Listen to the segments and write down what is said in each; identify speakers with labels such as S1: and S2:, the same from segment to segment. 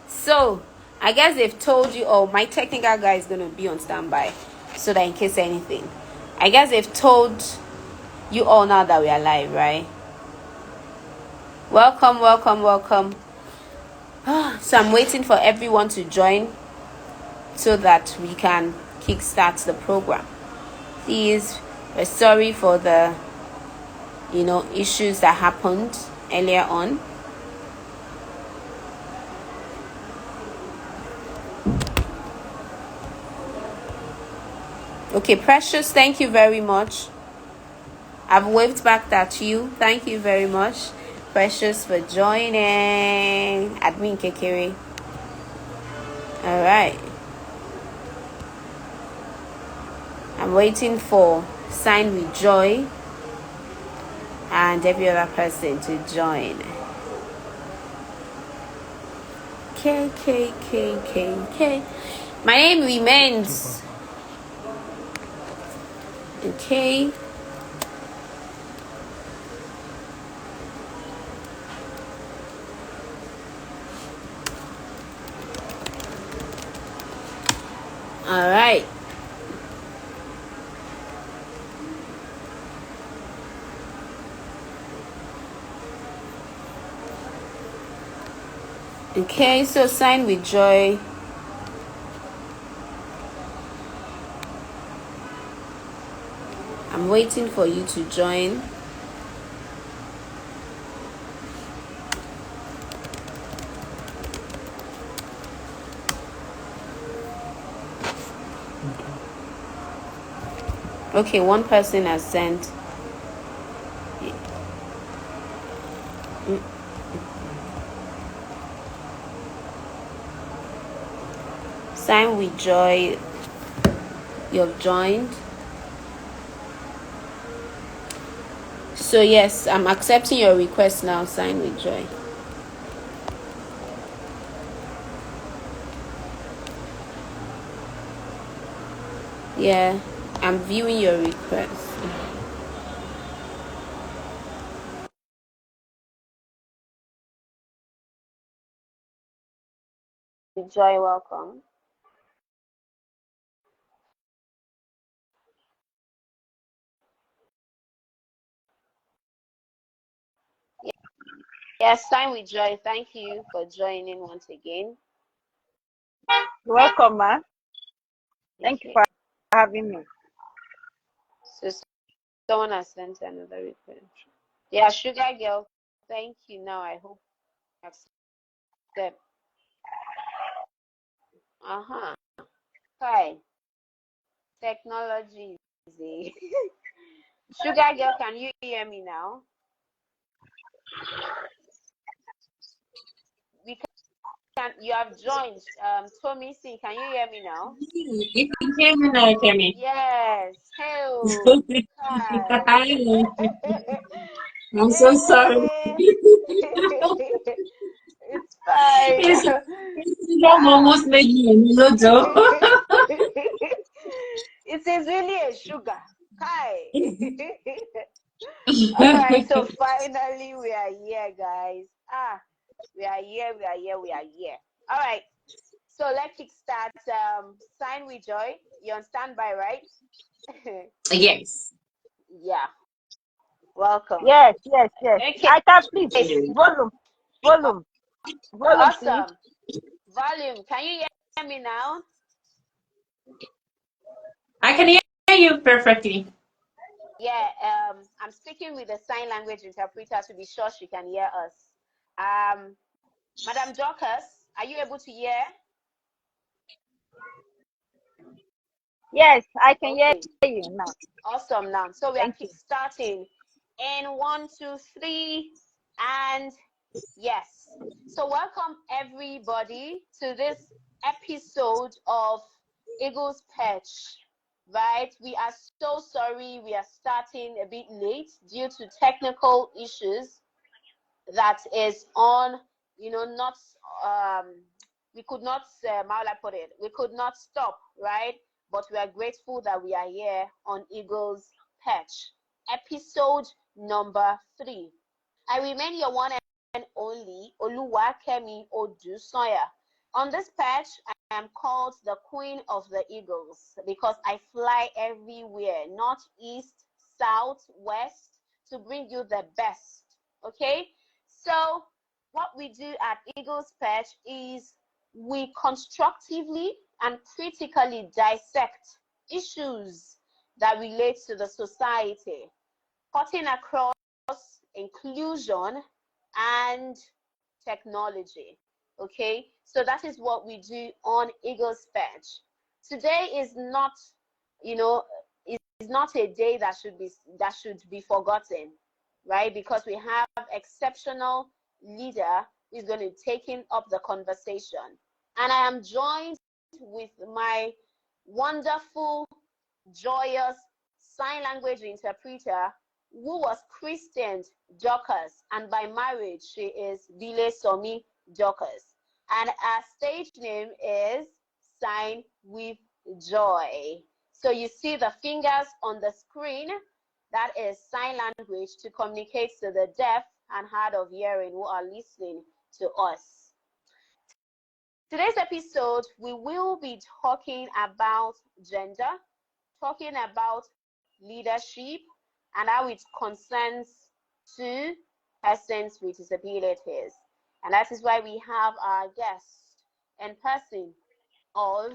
S1: So, I guess they've told you, oh, my technical guy is going to be on standby so that in case anything. I guess they've told you all now that we are live, right? Welcome, welcome, welcome. So I'm waiting for everyone to join so that we can kickstart the program. Please, we're sorry for the issues that happened earlier on. Okay, Precious, thank you very much. I've waved back at you. Thank you very much, Precious, for joining. Admin Kekere. All right. I'm waiting for Sign with Joy and every other person to join. K. My name remains. Okay. All right. Okay, so Sign with Joy. I'm waiting for you to join. Okay, one person has sent. Sign with Joy. You've joined. So yes, I'm accepting your request now. Sign with Joy. Yeah, I'm viewing your request. Joy, welcome. Yes, Sign with Joy. Thank you for joining once again.
S2: Welcome, ma. Thank you for having me.
S1: So someone has sent another request. Yeah, Sugar Girl. Thank you. Now I hope you accept. Hi. Technology is a Sugar Girl, can you hear me now? You have joined. Tomisin, can you hear me now?
S3: If you hear me now, Kemi.
S1: Yes. Hello.
S3: Hi. I'm so sorry.
S1: It's fine.
S3: It's almost made me a melodo.
S1: It is really a sugar. Hi. All right, so finally we are here, guys. We are here. All right, so let's kickstart. Sign with Joy. You're on standby, right?
S3: Yes.
S1: Yeah. Welcome.
S2: Yes.
S1: Okay.
S2: I can please volume.
S1: Awesome. Volume. Can you hear me now?
S3: I can hear you perfectly.
S1: Yeah. I'm speaking with the sign language interpreter to be sure she can hear us. Madam Dorcas, are you able to hear?
S2: Yes, I can hear you now.
S1: Awesome. Now, so we are kickstarting in 1, 2, 3, and yes. So welcome everybody to this episode of Eagles Perch. Right, we are so sorry we are starting a bit late due to technical issues that is on, not we could not how will I put it, we could not stop, right? But we are grateful that we are here on Eagles Perch, episode number 3. I remain your one and only Oluwatomisin Adeyefa, On this patch, I am called the Queen of the Eagles because I fly everywhere, north, east, south, west, to bring you the best. Okay? So, what we do at Eagles Patch is we constructively and critically dissect issues that relate to the society, cutting across inclusion and technology. Okay, so that is what we do on Eagles Patch. Today is not, is not a day that should be forgotten, right? Because we have exceptional leader who is going to taking up the conversation, and I am joined with my wonderful, joyous sign language interpreter who was christened Dorcas, and by marriage she is Bile Somi Dorcas, and our stage name is Sign with Joy. So you see the fingers on the screen. That is sign language to communicate to the deaf and hard of hearing who are listening to us. Today's episode, we will be talking about gender, talking about leadership, and how it concerns to persons with disabilities. And that is why we have our guest in person of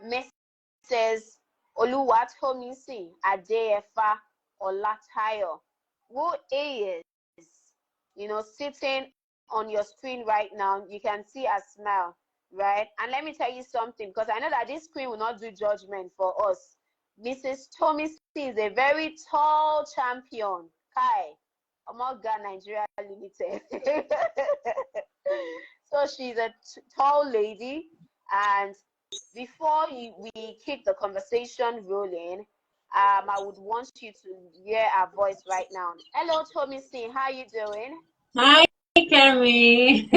S1: Mrs. Oluwatomisin Adeyefa Olatayo, who is, sitting on your screen right now. You can see a smile, right? And let me tell you something, because I know that this screen will not do judgment for us. Mrs. Tomisin is a very tall champion. Hi, Omoga Nigeria Limited. So she's a tall lady, and before we keep the conversation rolling, I would want you to hear our voice right now. Hello, Tomisin, how are you doing?
S3: Hi, Kemi.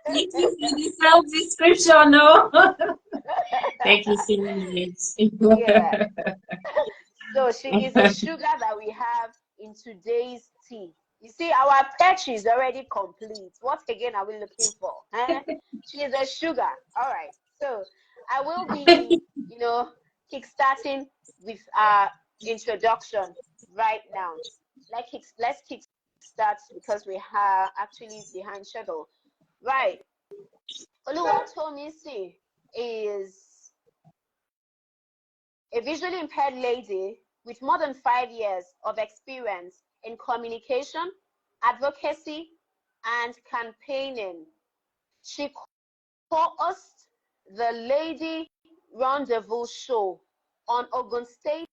S3: Thank you for the self-description, no? Thank you so much.
S1: Yeah. So she is a sugar that we have in today's tea. You see, our Perch is already complete. What again are we looking for? She is a sugar. All right. So I will be, kickstarting with our introduction right now. Let's kickstart because we are actually behind schedule. Right. Oluwatomisin is a visually impaired lady with more than 5 years of experience in communication, advocacy, and campaigning. She co-hosts the Lady Rendezvous show on Ogun State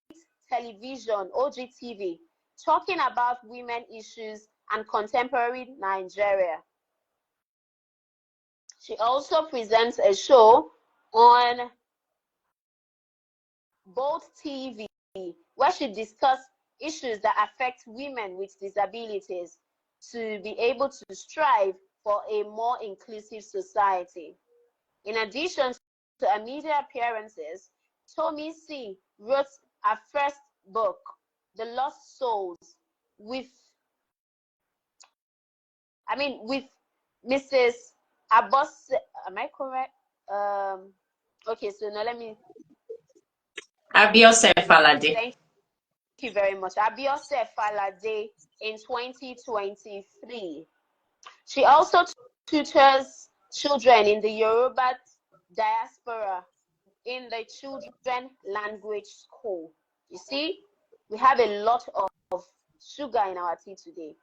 S1: Television, OGTV, talking about women issues and contemporary Nigeria. She also presents a show on Bold TV, where she discussed issues that affect women with disabilities to be able to strive for a more inclusive society. In addition to her media appearances, Tomisin wrote her first book, The Lost Souls, with Mrs. Abbas. Am I correct? Okay, so now let me.
S3: Abiose Falade.
S1: Thank you very much. Abiose Falade in 2023. She also tutors children in the Yoruba diaspora in the children language school. You see, we have a lot of sugar in our tea today.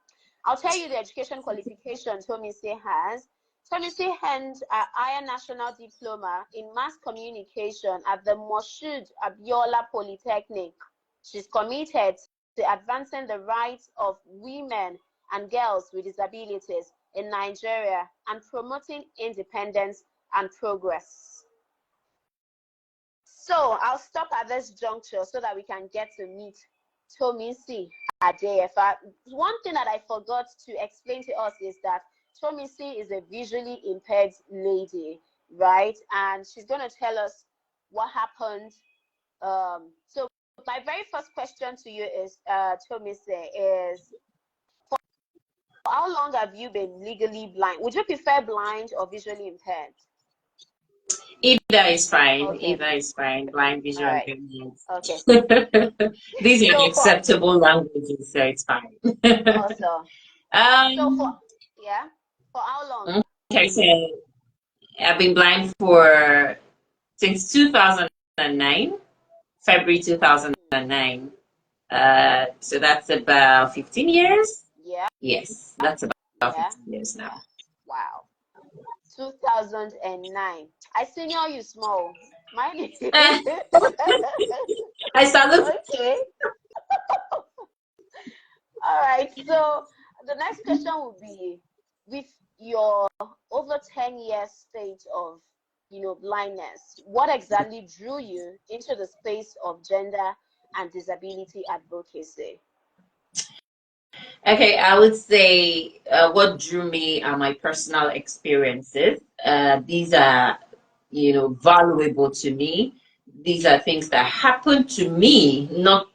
S1: I'll tell you the education qualification Tomisin has. Tomisin earned a higher national diploma in mass communication at the Moshood Abiola Polytechnic. She's committed to advancing the rights of women and girls with disabilities in Nigeria and promoting independence and progress. So I'll stop at this juncture so that we can get to meet Tomisin Adeyefa. One thing that I forgot to explain to us is that Tomisin is a visually impaired lady, right? And she's going to tell us what happened. So my very first question to you is, Tomisin, is how long have you been legally blind? Would you prefer blind or visually impaired?
S3: Either is fine.
S1: Okay.
S3: Either is fine. Blind, visual,
S1: All right.
S3: impairment.
S1: Okay.
S3: These are
S1: So for
S3: acceptable languages, so it's fine.
S1: awesome. So for
S3: um,
S1: yeah, for how long?
S3: okay, so I've been blind for since 2009, February 2009. So that's about 15 years.
S1: Yeah.
S3: Yes, that's about
S1: Yeah.
S3: 15 years now.
S1: Yeah. Wow. 2009. I senior you small. Mine is
S3: I salute.
S1: okay. All right. So the next question would be, with your over 10 years state of, blindness, what exactly drew you into the space of gender and disability advocacy?
S3: Okay, I would say what drew me are my personal experiences. These are, valuable to me. These are things that happened to me, not,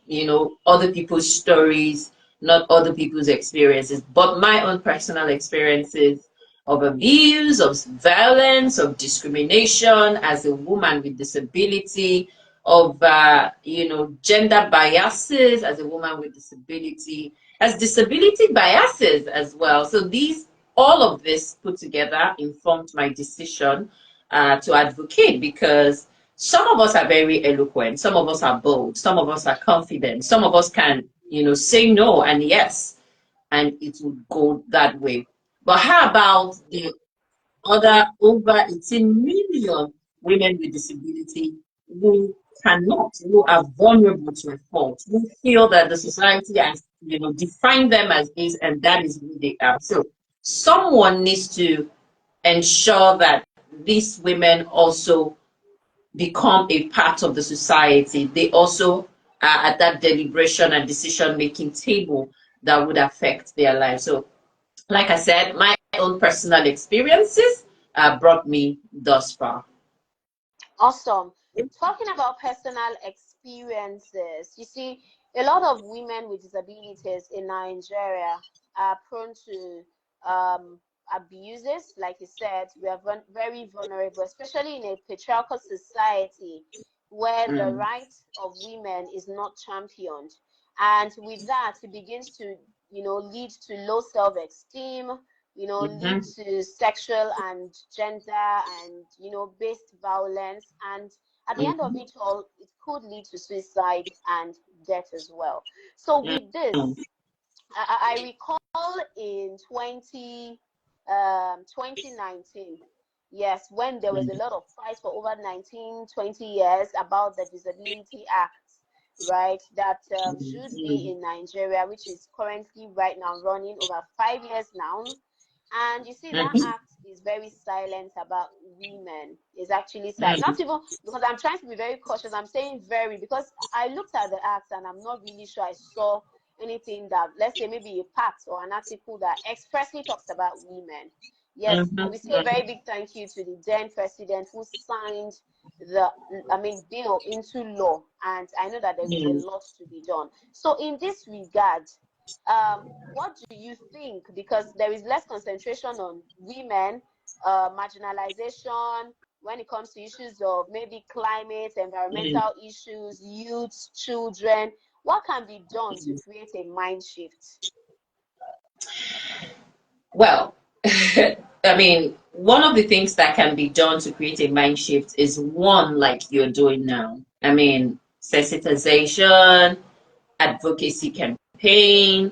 S3: other people's stories, not other people's experiences, but my own personal experiences of abuse, of violence, of discrimination as a woman with disability, of, gender biases as a woman with disability, as disability biases as well. So all of this put together informed my decision to advocate, because some of us are very eloquent, some of us are bold, some of us are confident, some of us can, say no and yes, and it would go that way. But how about the other over 18 million women with disability who cannot, who are vulnerable to a fault, who feel that the society has, defined them as this and that is who they are. So someone needs to ensure that these women also become a part of the society. They also are at that deliberation and decision making table that would affect their lives. So like I said, my own personal experiences brought me thus far.
S1: Awesome. Talking about personal experiences, you see, a lot of women with disabilities in Nigeria are prone to abuses. Like you said, we are very vulnerable, especially in a patriarchal society where the
S3: Mm,
S1: right of women is not championed. And with that, it begins to, lead to low self-esteem, lead
S3: mhm,
S1: to sexual and gender and, based violence. And at the end of
S3: mhm,
S1: it all, it could lead to suicide and death as well. So with this,
S3: mm,
S1: I recall in 2019, yes, when there was a
S3: mm,
S1: lot of fights for over 19, 20 years about the Disability Act, right, that should be
S3: mm,
S1: in Nigeria, which is currently right now running over 5 years now. And you see, that
S3: mhm,
S1: act is very silent about women. Is actually silent.
S3: mm,
S1: Not even because I'm trying to be very cautious. I'm saying very because I looked at the act and I'm not really sure I saw anything that, let's say, maybe a part or an article that expressly talks about women. Yes,
S3: mhm,
S1: we say a very big thank you to the then president who signed the, bill into law. And I know that there is a
S3: mm.
S1: lot to be done. So in this regard, what do you think? Because there is less concentration on women, marginalization when it comes to issues of maybe climate,
S3: Mm.
S1: environmental issues, youth, children. What can be done to create a mind shift?
S3: Well, I mean, one of the things that can be done to create a mind shift is one like you're doing now. I mean, sensitization, advocacy campaign,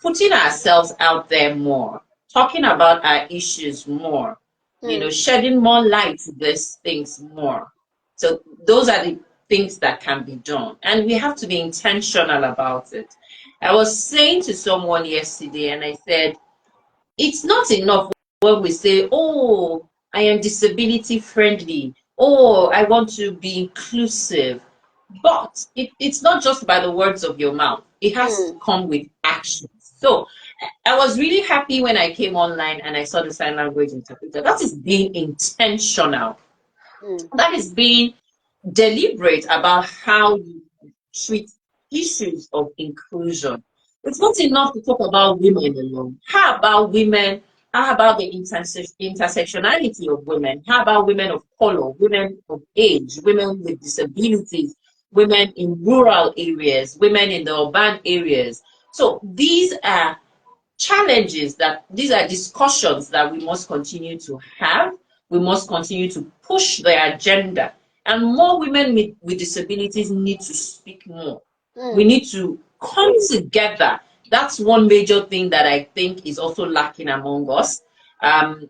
S3: putting ourselves out there more, talking about our issues more,
S1: Hmm.
S3: shedding more light to these things more. So those are the things that can be done. And we have to be intentional about it. I was saying to someone yesterday, and I said, it's not enough when we say, oh, I am disability friendly. Oh, I want to be inclusive. But it's not just by the words of your mouth, it has to
S1: Hmm.
S3: come with action. So I was really happy when I came online and I saw the sign language interpreter. That is being intentional,
S1: Hmm.
S3: that is being deliberate about how you treat issues of inclusion. It's not enough to talk about women alone. How about women? How about the intersectionality of women? How about women of color, women of age, women with disabilities, women in rural areas, women in the urban areas? So these are challenges, that these are discussions that we must continue to have. We must continue to push the agenda, and more women with disabilities need to speak more. We need to come together. That's one major thing that I think is also lacking among us.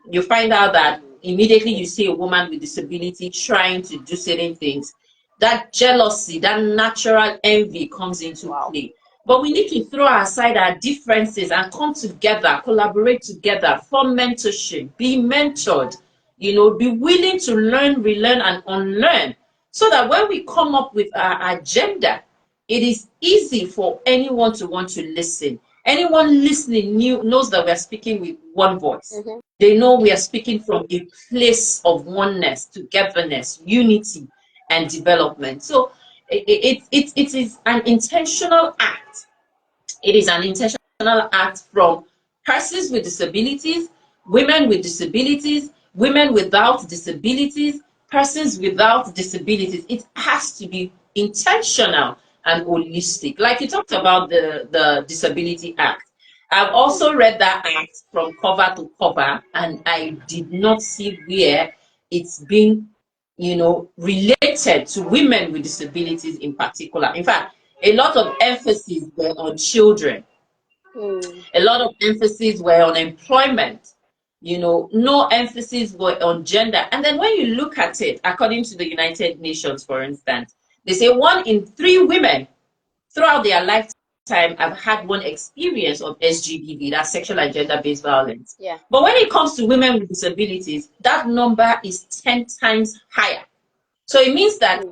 S3: You find out that immediately you see a woman with disability trying to do certain things, that jealousy, that natural envy comes into play. But we need to throw aside our differences and come together, collaborate together, form mentorship, be mentored, be willing to learn, relearn, and unlearn, so that when we come up with our agenda, it is easy for anyone to want to listen. Anyone listening knows that we are speaking with one voice. They know we are speaking from a place of oneness, togetherness, unity, and development. So it is an intentional act. It is an intentional act from persons with disabilities, women with disabilities, women without disabilities, persons without disabilities. It has to be intentional and holistic. Like you talked about the Disability Act. I've also read that act from cover to cover, and I did not see where it's been, related to women with disabilities in particular. In fact, a lot of emphasis were on children. A lot of emphasis were on employment. No emphasis were on gender. And then when you look at it, according to the United Nations, for instance, they say 1 in 3 women throughout their lifetime have had one experience of SGBV, that's sexual and gender-based violence.
S1: Yeah.
S3: But when it comes to women with disabilities, that number is 10 times higher. So it means that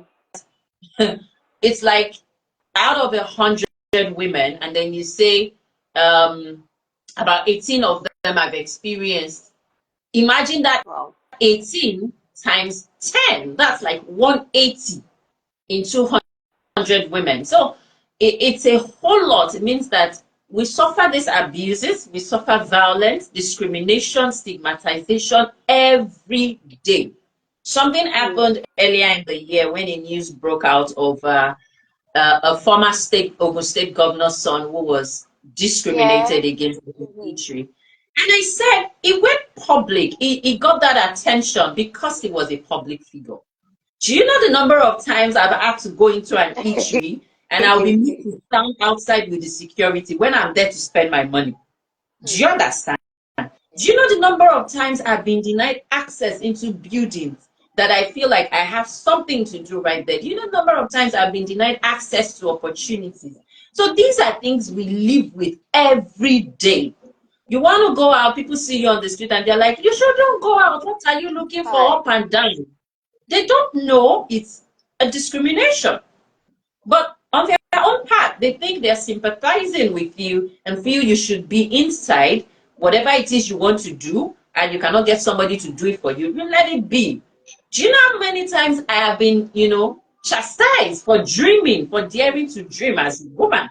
S3: it's like out of 100 women, and then you say about 18 of them have experienced. Imagine that 18 times 10, that's like 180 in 200 women. So it's a whole lot. It means that we suffer these abuses, we suffer violence, discrimination, stigmatization every day. Something happened earlier in the year when a news broke out of a former Ogun State governor's son who was discriminated against in the military. And I said, it went public. It got that attention because he was a public figure. Do you know the number of times I've had to go into an eatery and I'll be made to stand outside with the security when I'm there to spend my money? Do you understand? Do you know the number of times I've been denied access into buildings that I feel like I have something to do right there? Do you know the number of times I've been denied access to opportunities? So these are things we live with every day. You want to go out, people see you on the street and they're like, you shouldn't go out. What are you looking for up and down? They don't know it's a discrimination. But on their own part, they think they're sympathizing with you and feel you should be inside whatever it is you want to do, and you cannot get somebody to do it for you. You let it be. Do you know how many times I have been, chastised for dreaming, for daring to dream as a woman,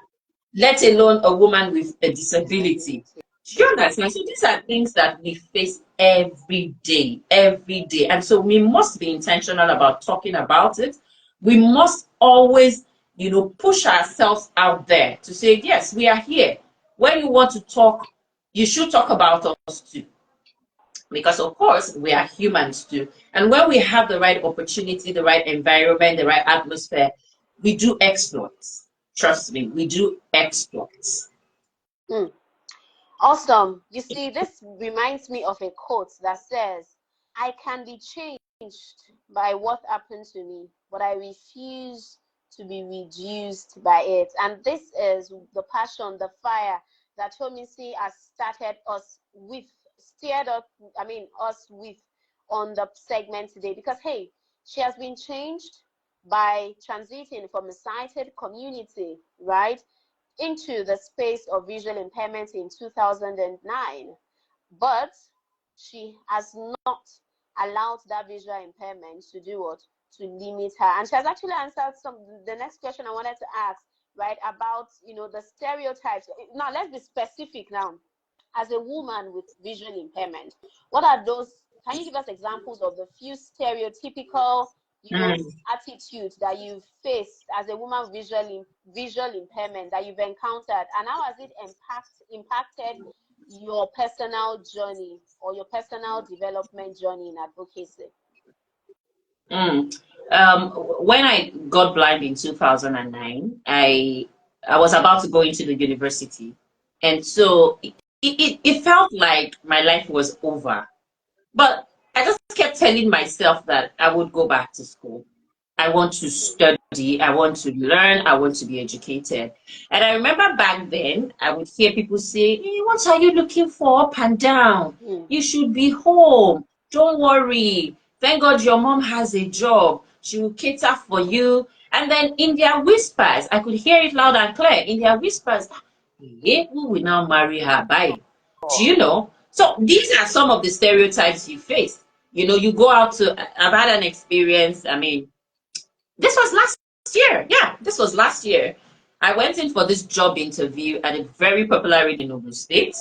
S3: let alone a woman with a disability? Do you understand? So these are things that we face every day, every day. And so we must be intentional about talking about it. We must always, push ourselves out there to say, yes, we are here. When you want to talk, you should talk about us too. Because of course, we are humans too. And when we have the right opportunity, the right environment, the right atmosphere, we do exploits. Trust me, we do exploits.
S1: Awesome. You see, this reminds me of a quote that says, I can be changed by what happened to me, but I refuse to be reduced by it. And this is the passion, the fire that Tomisin has started us with, us with on the segment today. Because, hey, she has been changed by transiting from a sighted community, right, into the space of visual impairment in 2009, but she has not allowed that visual impairment to do what? To limit her. And she has actually answered the next question I wanted to ask. right, about, the stereotypes. Now, let's be specific now. As a woman with visual impairment, what are those? Can you give us examples of the few stereotypical, attitudes that you've faced as a woman with visual impairment that you've encountered, and how has it impacted your personal journey or your personal development journey in advocacy?
S3: When I got blind in 2009, I was about to go into the university, and so it felt like my life was over. But I just kept telling myself that I would go back to school. I want to study, I want to learn, I want to be educated. And I remember back then, I would hear people say, hey, what are you looking for up and down? You should be home. Don't worry. Thank God your mom has a job. She will cater for you. And then in their whispers, I could hear it loud and clear. In their whispers, hey, who will now marry her? Bye. Do you know? So these are some of the stereotypes you face. You go out to, I've had an experience. I mean, this was last year. Yeah, this was last year. I went in for this job interview at a very popular in Ogun State.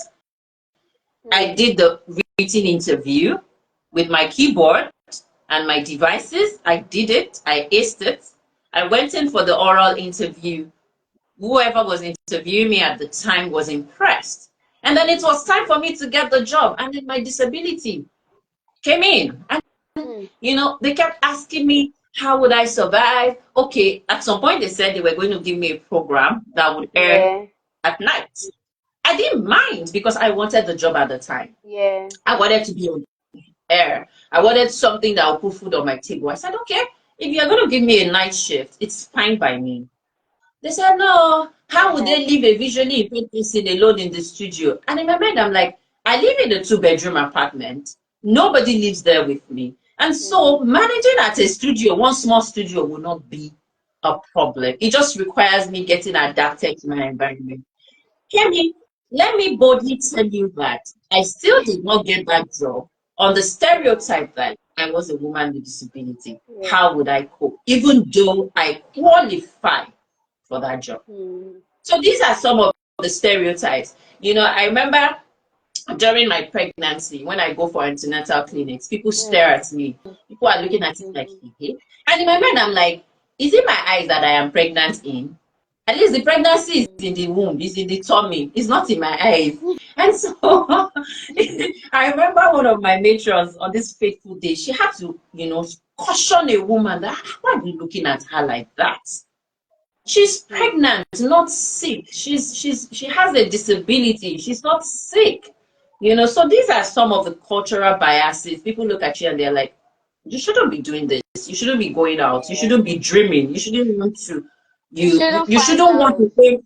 S3: I did the written interview with my keyboard and my devices. I did it. I aced it. I went in for the oral interview. Whoever was interviewing me at the time was impressed. And then it was time for me to get the job. And then my disability came in. And, they kept asking me, how would I survive? Okay, at some point they said they were going to give me a program that would air at night. I didn't mind because I wanted the job at the time. I wanted to be on air. I wanted something that would put food on my table. I said, okay, if you're going to give me a night shift, it's fine by me. They said, no, how would they leave a visually impaired person alone in the studio? And in my mind, I'm like, I live in a 2-bedroom apartment. Nobody lives there with me. And so managing at a studio, one small studio, will not be a problem. It just requires me getting adapted to my environment. Kemi, let me boldly tell you that I still did not get that job on the stereotype that I was a woman with disability. How would I cope? Even though I qualify for that job. So these are some of the stereotypes. I remember during my pregnancy, when I go for antenatal clinics, people stare at me. People are looking at it like, hey. And in my mind, I'm like, is it my eyes that I am pregnant in? At least the pregnancy is in the womb, is in the tummy, it's not in my eyes. And so I remember one of my matrons on this fateful day, she had to, caution a woman that, why are you looking at her like that? She's pregnant, not sick. She has a disability. She's not sick. So these are some of the cultural biases. People look at you and they're like, you shouldn't be doing this. You shouldn't be going out. You shouldn't be dreaming. You shouldn't want to. You shouldn't want to say,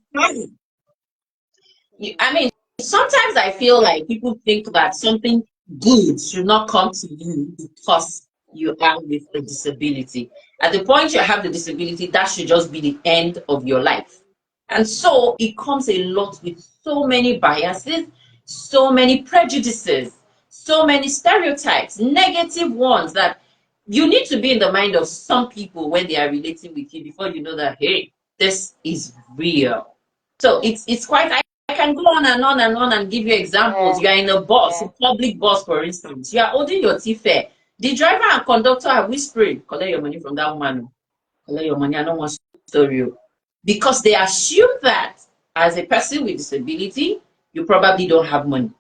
S3: I mean, sometimes I feel like people think that something good should not come to you because you are with a disability. At the point you have the disability, that should just be the end of your life. And so it comes a lot with so many biases, so many prejudices, so many stereotypes, negative ones that you need to be in the mind of some people when they are relating with you before you know that, hey, this is real. So it's quite, I can go on and on and on and give you examples. You are in a bus, a public bus, for instance. You are holding your tea fare. The driver and conductor are whispering, collect your money from that woman. Collect your money. I don't want to story you. Because they assume that as a person with disability, you probably don't have money.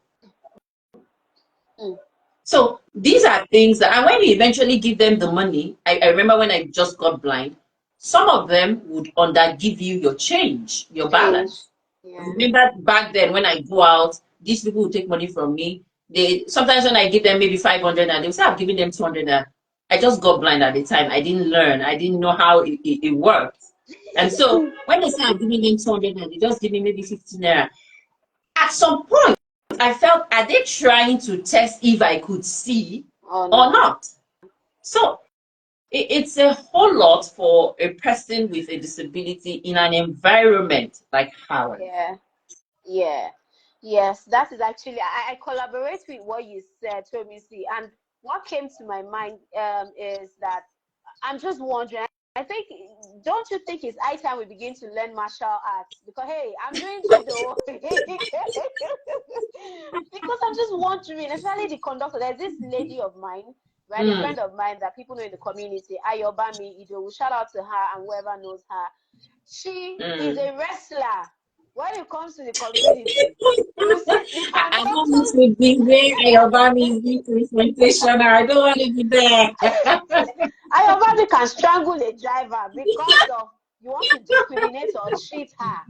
S3: So these are things that, and when you eventually give them the money, I remember when I just got blind, some of them would undergive you your change, your balance. I remember back then when I go out, these people would take money from me. They sometimes when I give them maybe 500 and they would say, I've given them 200. I just got blind at the time. I didn't learn. I didn't know how it worked. And so when they say I'm giving them 200 and they just give me maybe 15 naira, at some point I felt, are they trying to test if I could see or not? So it's a whole lot for a person with a disability in an environment like ours.
S1: Yes, that is actually, I collaborate with what you said, Tomisi, and what came to my mind is that I'm just wondering, I think, don't you think it's high time we begin to learn martial arts? Because hey, I'm doing judo. Because I'm just wondering, especially the conductor. There's this lady of mine, right, a friend of mine that people know in the community, Ayobami Ido. Shout out to her and whoever knows her. She is a wrestler. When it comes to the community, you see, you can
S3: I
S1: go
S3: don't want
S1: to.
S3: to be where Ayobami is being confrontational. I don't want to be there.
S1: Ayobami can strangle a driver because of you want to discriminate or cheat her.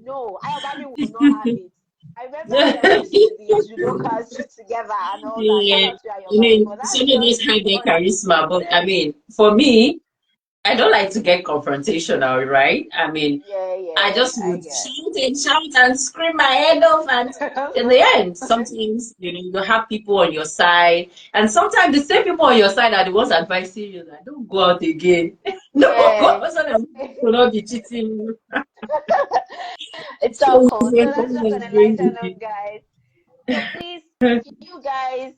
S1: No, Ayobami will not have it. I remember then we used to be judokas together and all that. Shout
S3: Yeah,
S1: out to
S3: you
S1: Ayobami,
S3: know,
S1: but
S3: some
S1: that's
S3: of
S1: just
S3: us have their
S1: funny.
S3: charisma, but I mean, for me, I don't like to get confrontational, right? I mean,
S1: Yeah,
S3: I
S1: yeah,
S3: just
S1: I
S3: would
S1: get.
S3: shout and scream my head off. And in the end, sometimes, you have people on your side. And sometimes the same people on your side are the ones advising you that don't go out again. No,
S1: Yeah.
S3: so that people will not be cheating you.
S1: It's all
S3: So
S1: cool.
S3: it's
S1: So
S3: a
S1: let's just
S3: problem
S1: on a
S3: going
S1: lighter
S3: with
S1: note,
S3: it.
S1: guys. So please, you guys,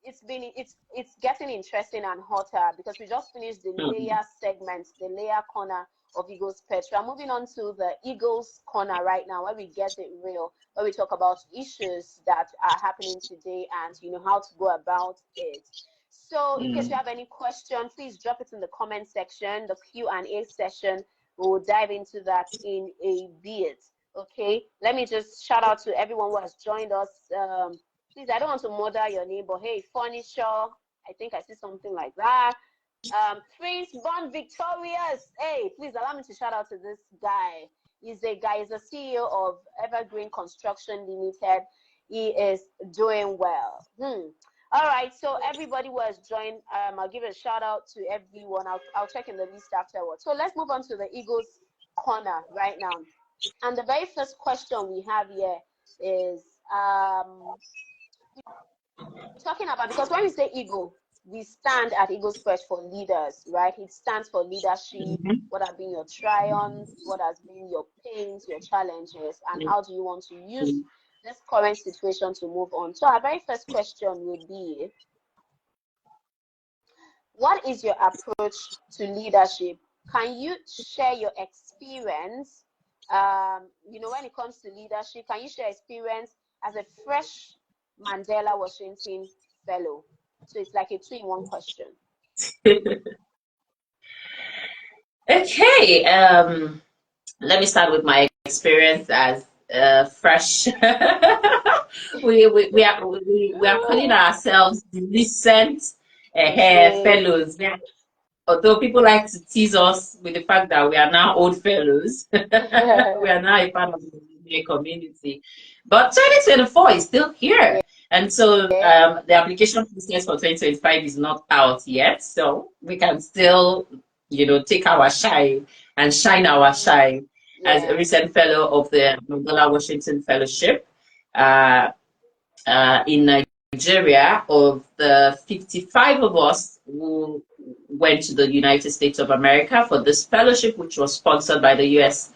S1: it's getting interesting and hotter because we just finished the layer segment, the layer corner of Eagles Perch. We're moving on to the Eagles corner right now, where we get it real, where we talk about issues that are happening today and how to go about it. So in case you have any question, please drop it in the comment section, the Q&A session. We'll dive into that in a bit. Okay, let me just shout out to everyone who has joined us. Please, I don't want to murder your name, but hey, furniture, I think I see something like that. Prince Born Victorious. Hey, please allow me to shout out to this guy. He's a CEO of Evergreen Construction Limited. He is doing well. All right, so everybody who has joined, I'll give a shout out to everyone. I'll check in the list afterwards. So let's move on to the Eagles corner right now. And the very first question we have here is talking about, because when we say Eagle, we stand at Eagles Perch for leaders, right? It stands for leadership. What have been your triumphs? What has been your pains, your challenges, and how do you want to use this current situation to move on? So our very first question would be, what is your approach to leadership? Can you share your experience? When it comes to leadership, can you share experience as a fresh Mandela Washington fellow? So it's like a two-in-one question.
S3: Okay, let me start with my experience as fresh. we are calling ourselves the recent
S1: Okay.
S3: fellows. Although people like to tease us with the fact that we are now old fellows, we are now a part of the community. But 2024 is still here. And so the application process for 2025 is not out yet. So we can still, take our shine and shine our shine as a recent fellow of the Mandela Washington Fellowship. In Nigeria, of the 55 of us who went to the United States of America for this fellowship, which was sponsored by the U.S.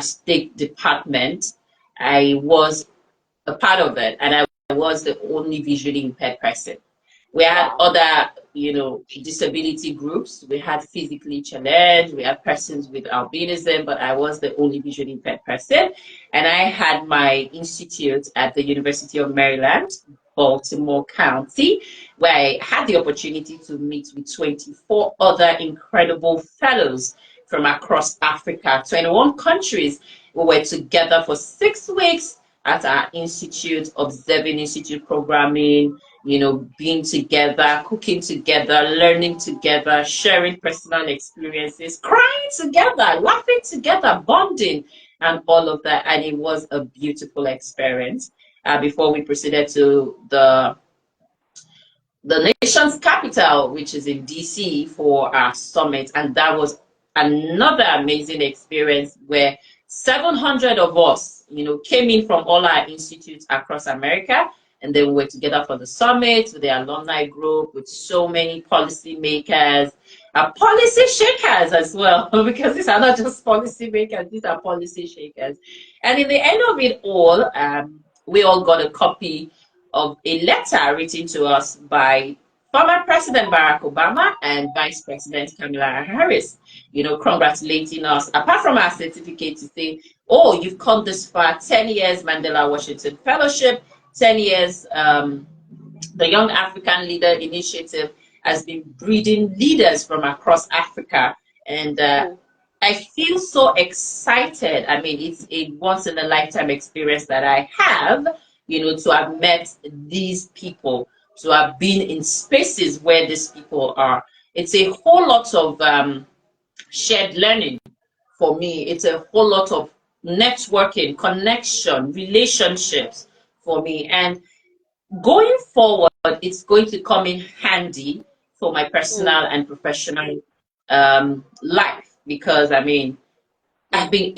S3: State Department, I was a part of it, and I was the only visually impaired person. We had other, disability groups. We had physically challenged. We had persons with albinism, but I was the only visually impaired person. And I had my institute at the University of Maryland, Baltimore County, where I had the opportunity to meet with 24 other incredible fellows from across Africa, 21 countries. We were together for 6 weeks at our institute, observing institute programming, being together, cooking together, learning together, sharing personal experiences, crying together, laughing together, bonding, and all of that. And it was a beautiful experience. Before we proceeded to the nation's capital, which is in DC, for our summit. And that was another amazing experience where 700 of us, came in from all our institutes across America. And then we were together for the summit with the alumni group, with so many policymakers, policy shakers as well, because these are not just policy makers, these are policy shakers. And in the end of it all, we all got a copy of a letter written to us by former President Barack Obama and Vice President Kamala Harris, congratulating us, apart from our certificate, to say, oh, you've come this far, 10 years Mandela Washington Fellowship, 10 years the Young African Leader Initiative has been breeding leaders from across Africa. And I feel so excited. I mean, it's a once in a lifetime experience that I have, to have met these people, to have been in spaces where these people are. It's a whole lot of shared learning for me. It's a whole lot of networking, connection, relationships for me. And going forward, it's going to come in handy for my personal and professional life, because I mean, I've been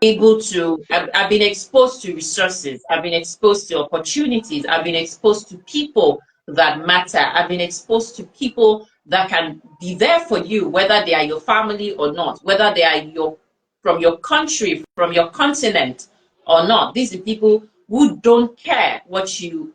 S3: I've been exposed to resources, I've been exposed to opportunities, I've been exposed to people that matter, I've been exposed to people that can be there for you, whether they are your family or not, whether they are from your country, from your continent or not. These are people who don't care what you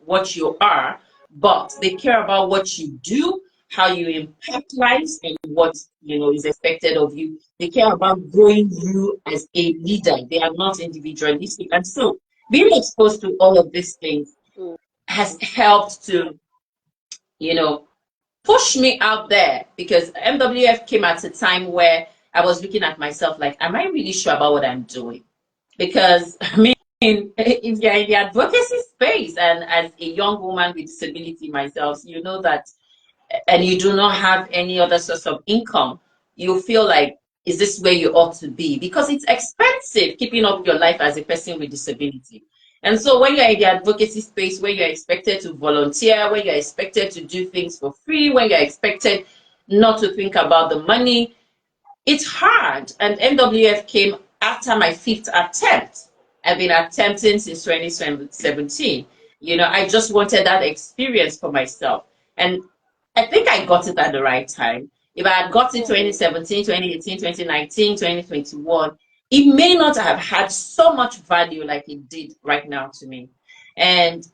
S3: are, but they care about what you do, how you impact lives, and what is expected of you. They care about growing you as a leader. They are not individualistic. And so being exposed to all of these things has helped to, push me out there, because MWF came at a time where I was looking at myself like, am I really sure about what I'm doing? Because I mean, if you're in the advocacy space, and as a young woman with disability myself, you know that, and you do not have any other source of income, you feel like, is this where you ought to be? Because it's expensive keeping up your life as a person with disability. And so when you're in the advocacy space, where you're expected to volunteer, where you're expected to do things for free, when you're expected not to think about the money, it's hard. And MWF came after my 5th attempt. I've been attempting since 2017. I just wanted that experience for myself. And I think I got it at the right time. If I had got it 2017, 2018, 2019, 2021, it may not have had so much value like it did right now to me. And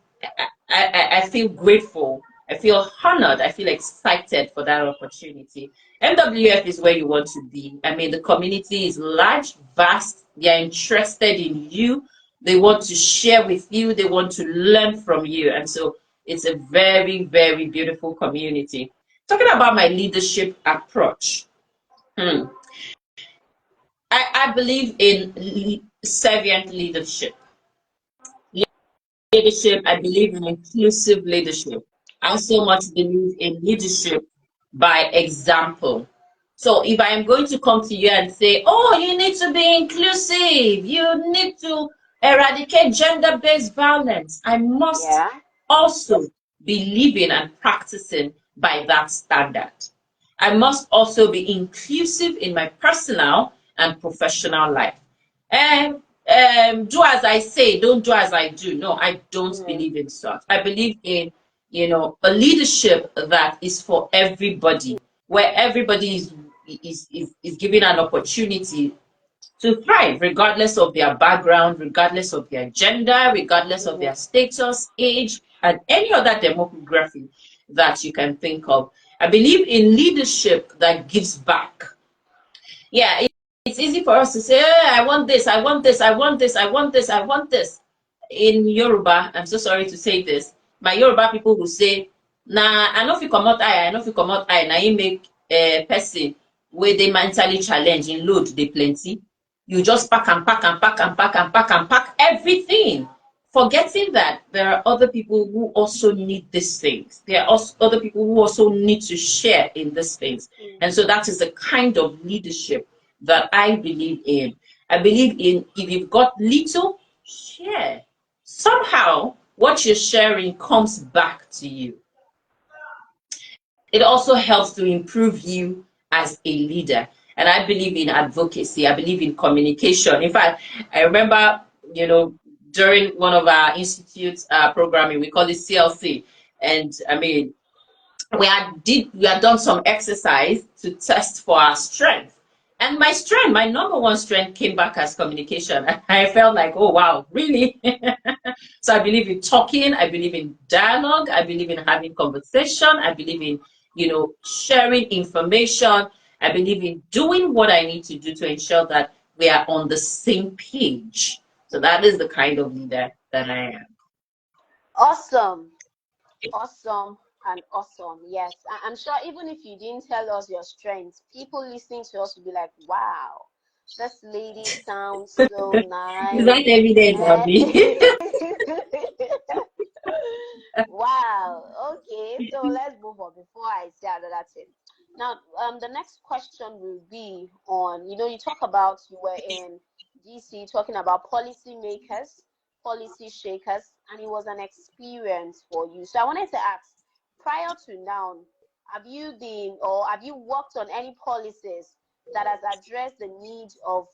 S3: I feel grateful. I feel honored. I feel excited for that opportunity. MWF is where you want to be. I mean, the community is large, vast. They are interested in you. They want to share with you. They want to learn from you. And so it's a very, very beautiful community. Talking about my leadership approach. I believe in servant leadership. I believe in inclusive leadership. I so much believe in leadership by example. So if I am going to come to you and say, oh, you need to be inclusive, you need to eradicate gender-based violence, I must also be living and practicing by that standard. I must also be inclusive in my personal and professional life. And do as I say, don't do as I do. No, I don't believe in such. I believe in, a leadership that is for everybody, where everybody is given an opportunity to thrive, regardless of their background, regardless of their gender, regardless of their status, age, and any other demographic that you can think of. I believe in leadership that gives back. Yeah, it's easy for us to say, I want this, I want this, I want this, I want this, I want this. In Yoruba, I'm so sorry to say this, my Yoruba people will say, nah, I know if you come out I know if you come out now you make a person where they mentally challenge in load, they plenty. You just pack and pack and pack and pack and pack and pack everything, forgetting that there are other people who also need these things. There are also other people who also need to share in these things. And so that is the kind of leadership that I believe in. I believe in, if you've got little, share. Somehow, what you're sharing comes back to you. It also helps to improve you as a leader. And I believe in advocacy. I believe in communication. In fact, I remember, during one of our institute's programming, we call it CLC. And I mean, we had done some exercise to test for our strength. And my strength, my number one strength came back as communication. I felt like, oh, wow, really? So I believe in talking. I believe in dialogue. I believe in having conversation. I believe in, sharing information. I believe in doing what I need to do to ensure that we are on the same page. So that is the kind of leader that I am.
S1: Awesome. Awesome and awesome. Yes. I'm sure even if you didn't tell us your strengths, people listening to us will be like, wow, this lady sounds so
S3: Is
S1: nice.
S3: that evident, Abby?
S1: Wow. Okay. So let's move on before I say another thing. Now, the next question will be on, you talk about you were in DC talking about policy makers, policy shakers, and it was an experience for you. So I wanted to ask, prior to now, have you been or have you worked on any policies that has addressed the needs of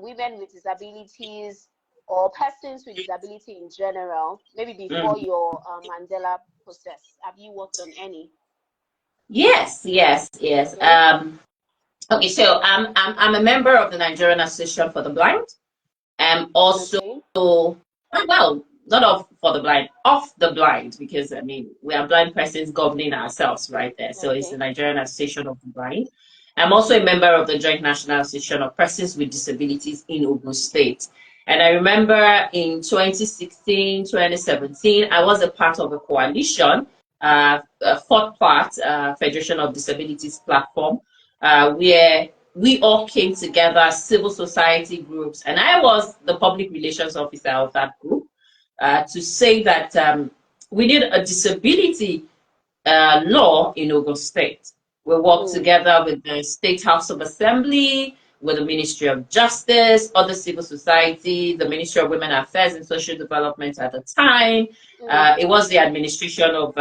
S1: women with disabilities or persons with disability in general, maybe before your Mandela process? Have you worked on any?
S3: Yes, yes, yes.
S1: Okay.
S3: Okay, so I'm a member of the Nigerian Association for the Blind. Also,
S1: Okay.
S3: well, not of for the blind, of the blind, because I mean we are blind persons governing ourselves right there. So it's the
S1: Okay.
S3: Nigerian Association of the Blind. I'm also a member of the Joint National Association of Persons with Disabilities in Ogun State. And I remember in 2016, 2017, I was a part of a coalition, fourth part, Federation of Disabilities platform, where we all came together, civil society groups, and I was the public relations officer of that group, to say that we need a disability law in Ogun State. We worked together with the State House of Assembly, with the Ministry of Justice, other civil society, the Ministry of Women Affairs and Social Development at the time. It was the administration of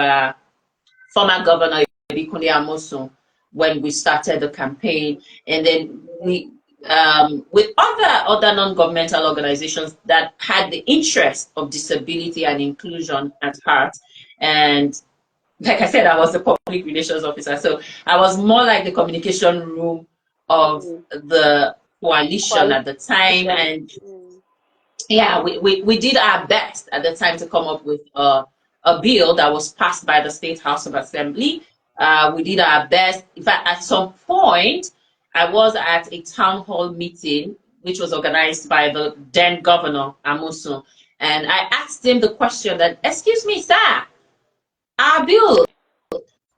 S3: former Governor Ibikunle Amosun when we started the campaign, and then we with other non-governmental organizations that had the interest of disability and inclusion at heart. And like I said, I was the public relations officer, so I was more like the communication room of the coalition at the time. And yeah, we did our best at the time to come up with a bill that was passed by the State House of Assembly. We did our best. In fact, at some point, I was at a town hall meeting, which was organized by the then governor, Amusu, and I asked him the question that, excuse me, sir, our bill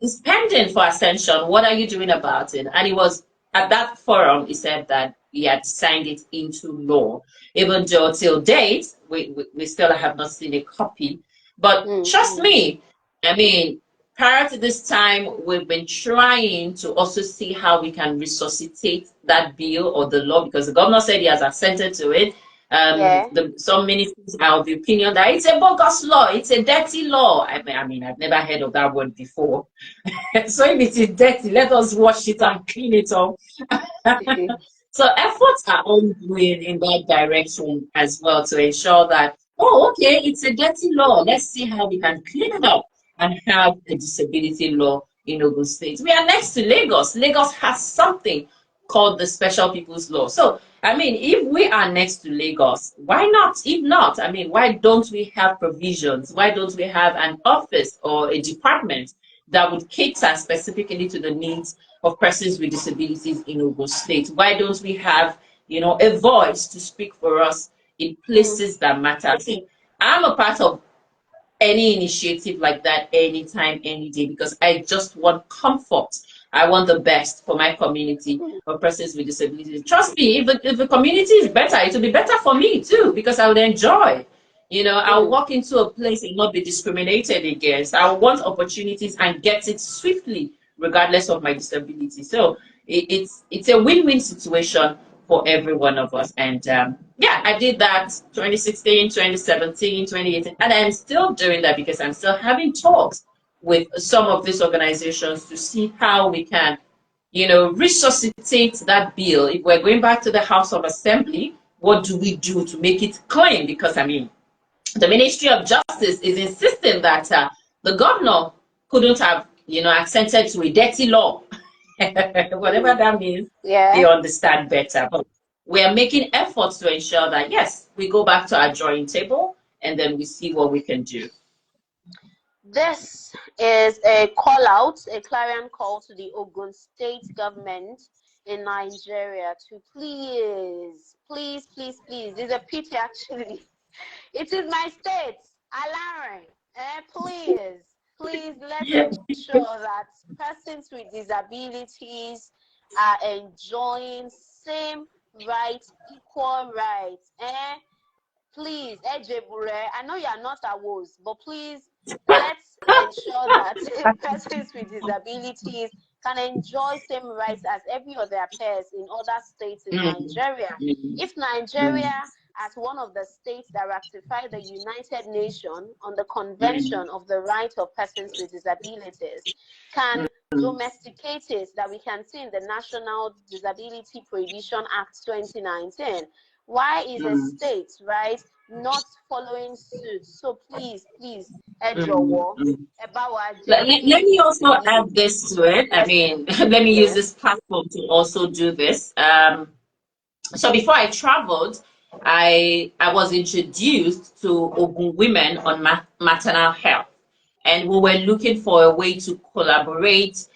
S3: is pending for ascension. What are you doing about it? And he was at that forum, he said that he had signed it into law, even though till date, we still have not seen a copy. But trust me, I mean, prior to this time, we've been trying to also see how we can resuscitate that bill or the law, because the governor said he has assented to it. Some ministers are of the opinion that it's a bogus law, it's a dirty law. I mean, I've never heard of that word before. So if it is dirty, let us wash it and clean it up. So efforts are ongoing in that direction as well to ensure that, oh, okay, it's a dirty law. Let's see how we can clean it up and have a disability law in Ogun State. We are next to Lagos. Lagos has something called the Special People's Law. So, I mean, if we are next to Lagos, why not? If not, I mean, why don't we have provisions? Why don't we have an office or a department that would cater specifically to the needs of persons with disabilities in Ogun State? Why don't we have, a voice to speak for us in places that matter? See, I'm a part of any initiative like that anytime, any day, because I just want comfort. I want the best for my community of persons with disabilities. Trust me, if the community is better, it will be better for me too, because I would enjoy. I'll walk into a place and not be discriminated against. I want opportunities and get it swiftly, regardless of my disability. So it's a win-win situation for every one of us. And yeah, I did that 2016, 2017, 2018, and I'm still doing that because I'm still having talks with some of these organizations to see how we can, resuscitate that bill. If we're going back to the House of Assembly, what do we do to make it clean? Because I mean, the Ministry of Justice is insisting that the governor couldn't have, assented to a dirty law. Whatever that means, they understand better. But we are making efforts to ensure that, yes, we go back to our drawing table and then we see what we can do.
S1: This is a call out, a clarion call to the Ogun State government in Nigeria to please, please, please, please. It's a pity actually. It is my state, Alare. Please let's ensure that persons with disabilities are enjoying same rights, equal rights. Please, Ejebure, I know you are not a WOS, but please let's ensure that persons with disabilities can enjoy same rights as every other peers in other states in Nigeria. If Nigeria, as one of the states that ratified the United Nations on the Convention of the Right of Persons with Disabilities, can domesticate it, that we can see in the National Disability Prohibition Act 2019, why is a state, right, not following suit? So please,
S3: Let me also add this to it. I mean, let me use this platform to also do this. So before I traveled, I was introduced to Ogun women on maternal health, and we were looking for a way to collaborate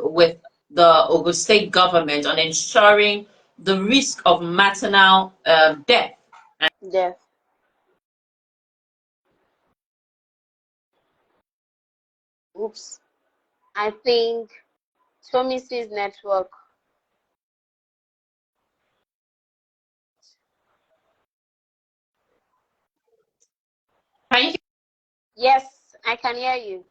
S3: with the Ogun State government on ensuring the risk of maternal death.
S1: Oops. I think Tomisin's network.
S3: Can you?
S1: Yes, I can hear you.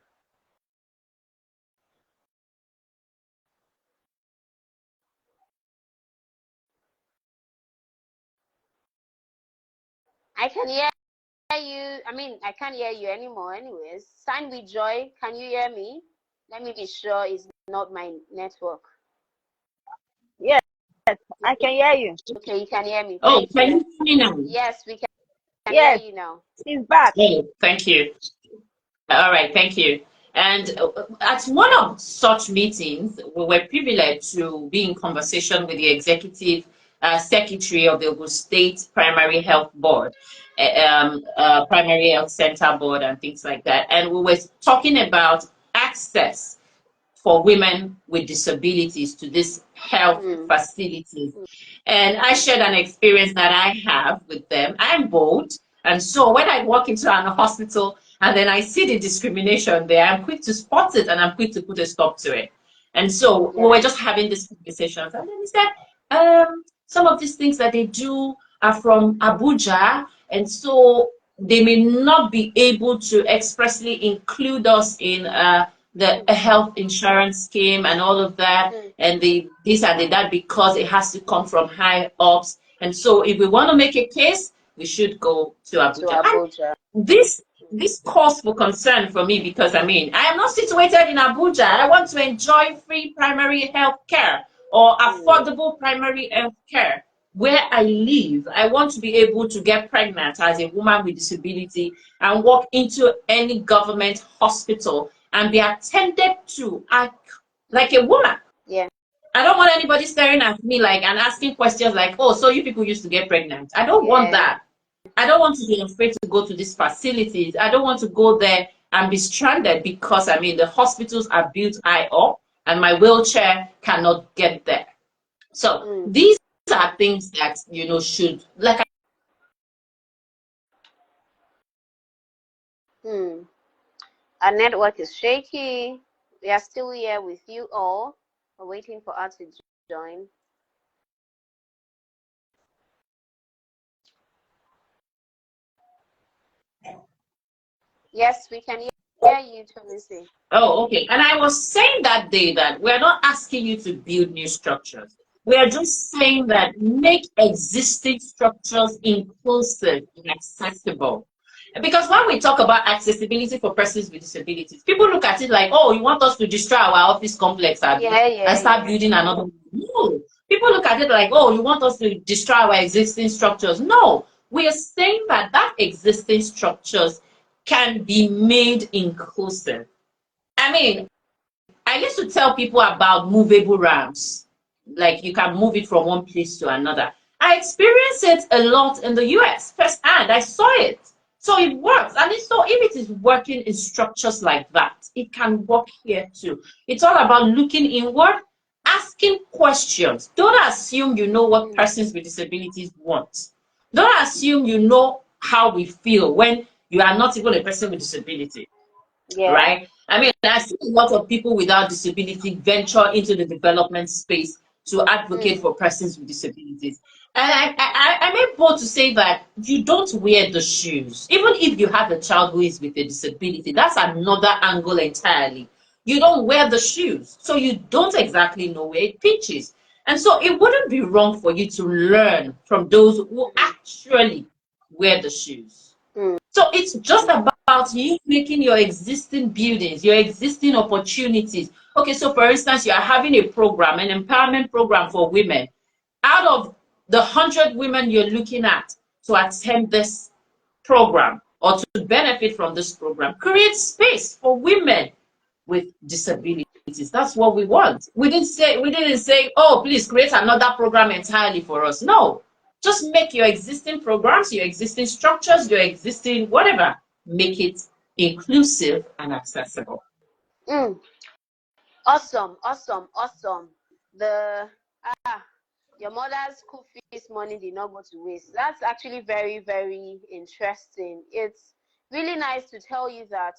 S1: I can hear you. I mean, I can't hear you anymore anyways. Sign with Joy. Can you hear me? Let me be sure it's not my network.
S2: Yes, I can hear you.
S1: Okay, you can hear me.
S3: Oh, can you hear me now?
S1: Yes, we can hear you now.
S2: She's back.
S3: Oh, thank you. All right, thank you. And at one of such meetings, we were privileged to be in conversation with the executive secretary of the Ogun State Primary Health Board, Primary Health Center Board, and things like that. And we were talking about access for women with disabilities to these health facilities. And I shared an experience that I have with them. I'm bold. And so when I walk into an hospital and then I see the discrimination there, I'm quick to spot it and I'm quick to put a stop to it. And so we were just having these conversations. And then he said, some of these things that they do are from Abuja. And so they may not be able to expressly include us in the health insurance scheme and all of that, and this and that, because it has to come from high ups. And so if we want to make a case, we should go to Abuja. And this calls for concern for me, because I mean, I am not situated in Abuja. I want to enjoy free primary health care or affordable primary health care where I live. I want to be able to get pregnant as a woman with disability and walk into any government hospital and be attended to like a woman.
S1: Yeah.
S3: I don't want anybody staring at me like and asking questions like, oh, so you people used to get pregnant. I don't want that. I don't want to be afraid to go to these facilities. I don't want to go there and be stranded because, I mean, the hospitals are built high up and my wheelchair cannot get there. So these are things that, you know, should, like.
S1: Our network is shaky. We are still here with you all. We're waiting for us to join. Yes, we can hear you, Tomisin.
S3: Oh, okay. And I was saying that day that we're not asking you to build new structures. We are just saying that make existing structures inclusive and accessible. Because when we talk about accessibility for persons with disabilities, people look at it like, oh, you want us to destroy our office complex and start building another one. No. People look at it like, oh, you want us to destroy our existing structures. No. We are saying that existing structures can be made inclusive. I mean, I I used to tell people about movable ramps, like you can move it from one place to another. I experienced it a lot in the US firsthand. I saw it. So it works. And so if it is working in structures like that, it can work here too. It's all about looking inward, asking questions. Don't assume you know what persons with disabilities want. Don't assume you know how we feel when you are not even a person with disability,
S1: Yeah.
S3: right? I mean, I see a lot of people without disability venture into the development space to advocate for persons with disabilities. And I'm able to say that you don't wear the shoes. Even if you have a child who is with a disability, that's another angle entirely. You don't wear the shoes, so you don't exactly know where it pitches. And so it wouldn't be wrong for you to learn from those who actually wear the shoes. So it's just about you making your existing buildings, your existing opportunities. Okay, so for instance, you are having a program, an empowerment program for women. Out of the 100 women you're looking at to attend this program or to benefit from this program, create space for women with disabilities. That's what we want. We didn't say, oh, please create another program entirely for us. No. Just make your existing programs, your existing structures, your existing whatever, make it inclusive and accessible.
S1: Awesome, awesome, awesome. The your mother's school fees money did not go to waste. That's actually very, very interesting. It's really nice to tell you that.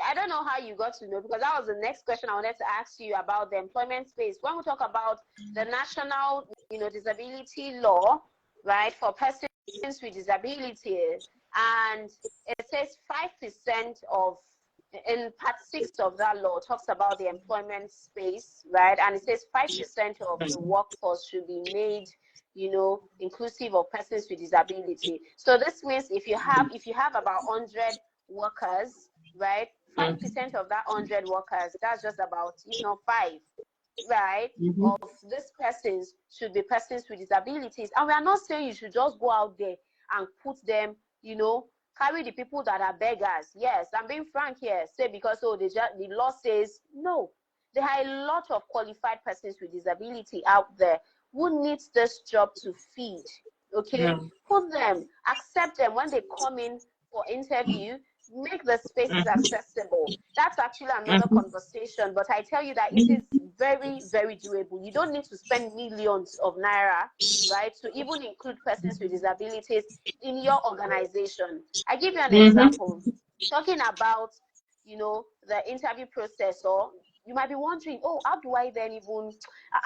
S1: I don't know how you got to know, because that was the next question I wanted to ask you about the employment space. When we talk about the national, disability law, right, for persons with disabilities, and it says 5% of, in part 6 of that law, talks about the employment space, right? And it says 5% of the workforce should be made, inclusive of persons with disability. So this means if you have about 100 workers, right, 5% of that 100 workers, that's just about, 5, right, of these persons should be persons with disabilities. And we are not saying you should just go out there and put them, carry the people that are beggars. Yes, I'm being frank here. Say because the law says no. There are a lot of qualified persons with disability out there who needs this job to feed. Okay, put them, accept them when they come in for interview. Make the spaces accessible. That's actually another conversation, but I tell you that it is very, very doable. You don't need to spend millions of naira, right, to even include persons with disabilities in your organization. I give you an example. Talking about, the interview process, or you might be wondering, oh, how do I then even,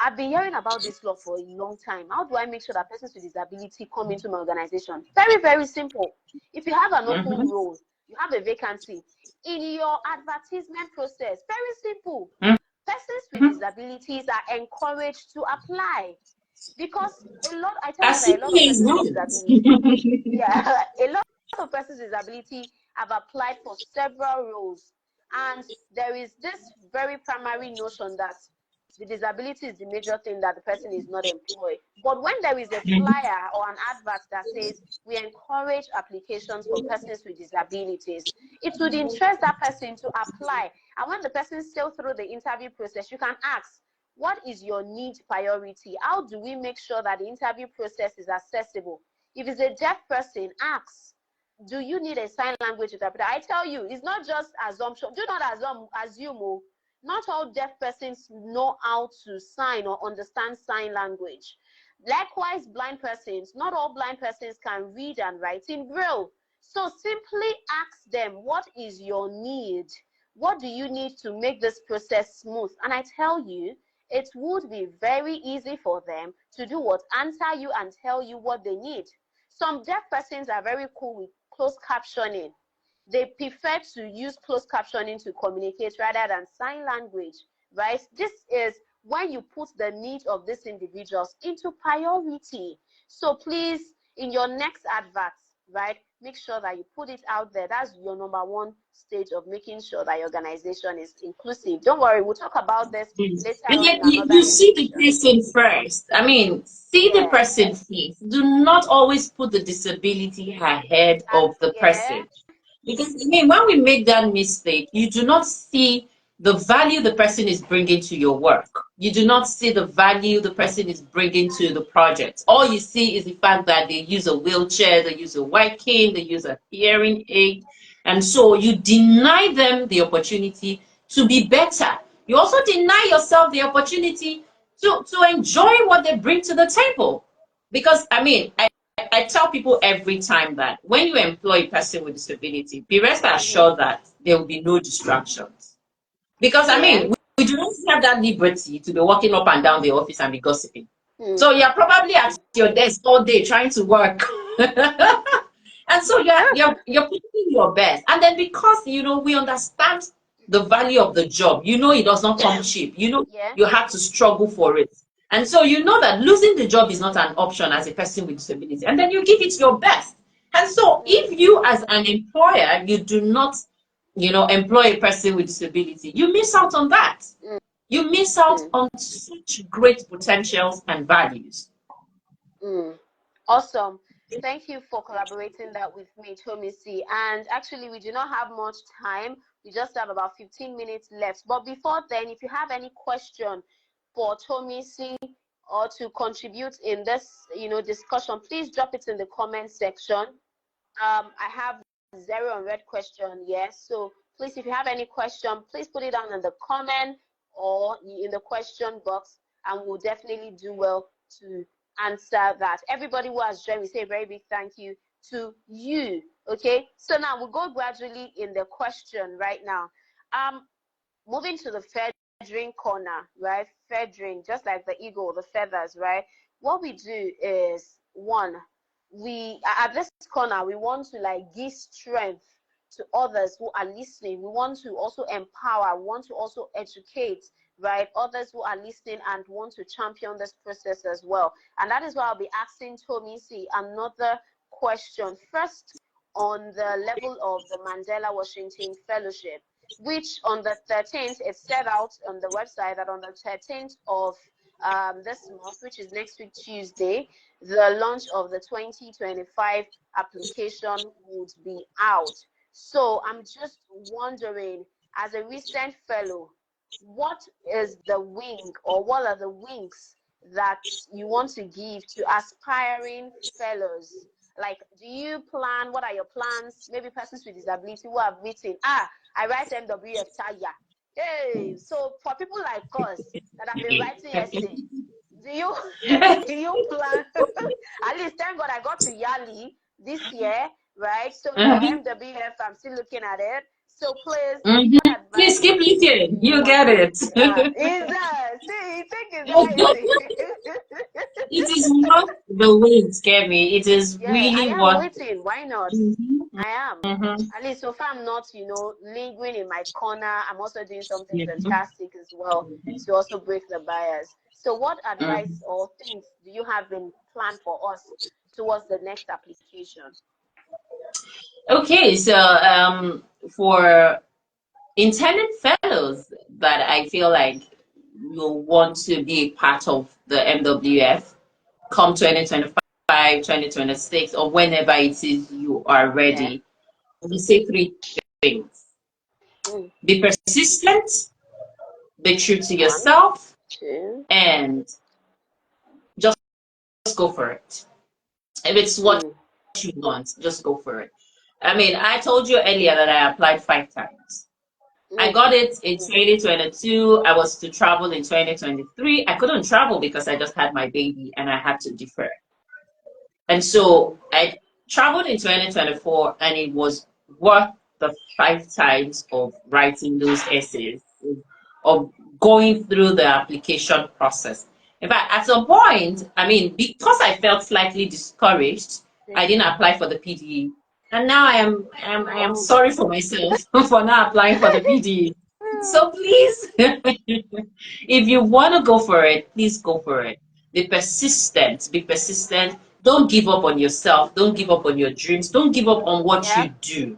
S1: I've been hearing about this law for a long time. How do I make sure that persons with disability come into my organization? Very, very simple. If you have an open role, you have a vacancy, in your advertisement process, very simple. Persons with disabilities are encouraged to apply, because I tell you that a lot of persons with disability, yeah, a lot of persons with disability have applied for several roles, and there is this very primary notion that the disability is the major thing that the person is not employed. But when there is a flyer or an advert that says we encourage applications for persons with disabilities, it would interest that person to apply. And when the person sails through the interview process, you can ask, what is your need priority? How do we make sure that the interview process is accessible? If it's a deaf person, ask, do you need a sign language interpreter? I tell you, it's not just assumption. Do not assume. Not all deaf persons know how to sign or understand sign language. Likewise, blind persons, not all blind persons can read and write in Braille. So simply ask them, what is your need? What do you need to make this process smooth? And I tell you, it would be very easy for them to do what? Answer you and tell you what they need. Some deaf persons are very cool with closed captioning. They prefer to use closed captioning to communicate rather than sign language, right? This is when you put the needs of these individuals into priority. So please, in your next advert, right, make sure that you put it out there. That's your number one stage of making sure that your organization is inclusive. Don't worry, we'll talk about this later
S3: And
S1: on
S3: then
S1: in another
S3: you see the
S1: edition.
S3: person first. I mean, see the person first. Do not always put the disability ahead of the
S1: Yeah.
S3: person. Because I mean, when we make that mistake, you do not see the value the person is bringing to your work. You do not see the value the person is bringing to the project. All you see is the fact that they use a wheelchair, they use a white cane, they use a hearing aid. And so you deny them the opportunity to be better. You also deny yourself the opportunity to enjoy what they bring to the table. Because, I mean, I tell people every time that when you employ a person with disability, be rest assured that there will be no distractions. Because, I mean, we do not have that liberty to be walking up and down the office and be gossiping. So you're probably at your desk all day trying to work. And so you're putting your best. And then because, we understand the value of the job, it does not come cheap. You have to struggle for it. And so you know that losing the job is not an option as a person with disability. And then you give it your best. And so if you as an employer, you do not, employ a person with disability, you miss out on that. You miss out on such great potentials and values.
S1: Awesome. Thank you for collaborating that with me, Tomisi. And actually, we do not have much time. We just have about 15 minutes left. But before then, if you have any question for Tomisi or to contribute in this, discussion, please drop it in the comment section. I have 0 unread question, yes. So please, if you have any question, please put it down in the comment or in the question box, and we'll definitely do well to answer that. Everybody who has joined, we say a very big thank you to you. Okay, so now we'll go gradually in the question right now. Moving to the feathering corner, right? Feathering, just like the eagle, the feathers, right? What we do is, one, we at this corner, we want to give strength to others who are listening. We want to also empower, we want to also educate, right, others who are listening and want to champion this process as well. And that is why I'll be asking Tomisi another question. First, on the level of the Mandela Washington Fellowship, which on the 13th, it set out on the website that on the 13th of this month, which is next week Tuesday, the launch of the 2025 application would be out. So I'm just wondering, as a recent fellow, what is the wing, or what are the wings that you want to give to aspiring fellows? Like, do you plan, what are your plans? Maybe persons with disability who have written, I write MWF Taya. Hey, so for people like us that have been writing essays, do you plan? At least thank God I got to Yali this year, right? So for MWF, I'm still looking at it. So please,
S3: please keep looking. You get it.
S1: See, you think it's
S3: It is not the way it scared me. It is really
S1: I am
S3: what.
S1: waiting. Why not? I am. At least so far I'm not, lingering in my corner. I'm also doing something fantastic as well to also break the bias. So what advice or things do you have in plan for us towards the next application?
S3: Okay, so for intended fellows that I feel like will want to be a part of the MWF come 2025, 2026, or whenever it is you are ready, we say 3 things. Be persistent, be true to yourself,
S1: 2,
S3: and just go for it. If it's what you want, just go for it. I mean, I told you earlier that I applied 5 times. I got it in 2022. I was to travel in 2023. I couldn't travel because I just had my baby and I had to defer. And so I traveled in 2024, and it was worth the 5 times of writing those essays, of going through the application process. In fact, at some point, I mean, because I felt slightly discouraged, I didn't apply for the PDE. And now I am sorry for myself for not applying for the PDE. So please, if you want to go for it, please go for it. Be persistent. Be persistent. Don't give up on yourself. Don't give up on your dreams. Don't give up on what you do.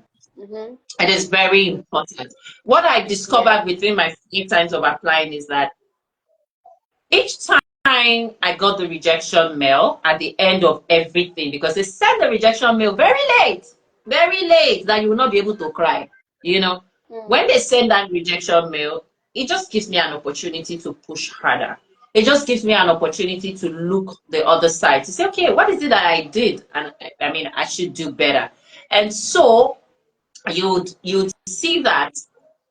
S3: It is very important. What I discovered within my 8 times of applying is that each time I got the rejection mail at the end of everything, because they send the rejection mail very late, that you will not be able to cry. When they send that rejection mail, it just gives me an opportunity to push harder. It just gives me an opportunity to look the other side to say, okay, what is it that I did? And I mean, I should do better. And so you'd see that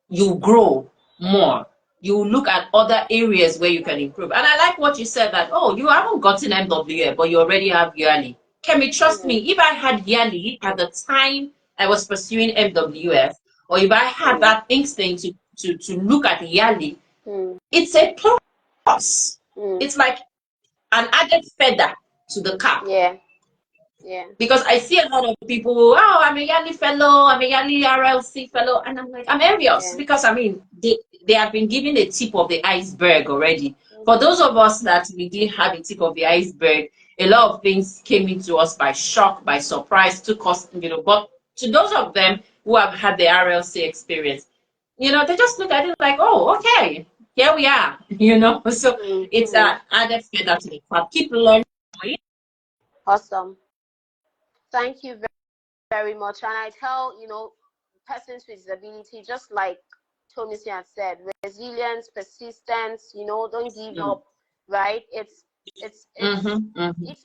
S3: you grow more. You look at other areas where you can improve. And I like what you said that, oh, you haven't gotten MWA, but you already have yearly. Kemi, trust me, if I had yearly at the time I was pursuing MWF, or if I had that instinct to look at yearly, it's a plus. It's like an added feather to the cap.
S1: Yeah. Yeah.
S3: Because I see a lot of people, oh, I'm a Yali fellow, I'm a Yali RLC fellow, and I'm like, I'm envious
S1: Yeah.
S3: because I mean, they have been given the tip of the iceberg already. For those of us that we didn't have the tip of the iceberg, a lot of things came into us by shock, by surprise, took us, but to those of them who have had the RLC experience, they just look at it like, oh, okay, here we are, So it's an added feather to the cap. Keep learning.
S1: Awesome. Thank you very much. And I tell, persons with disability, just like Tomisin had said, resilience, persistence, don't give up, right? It's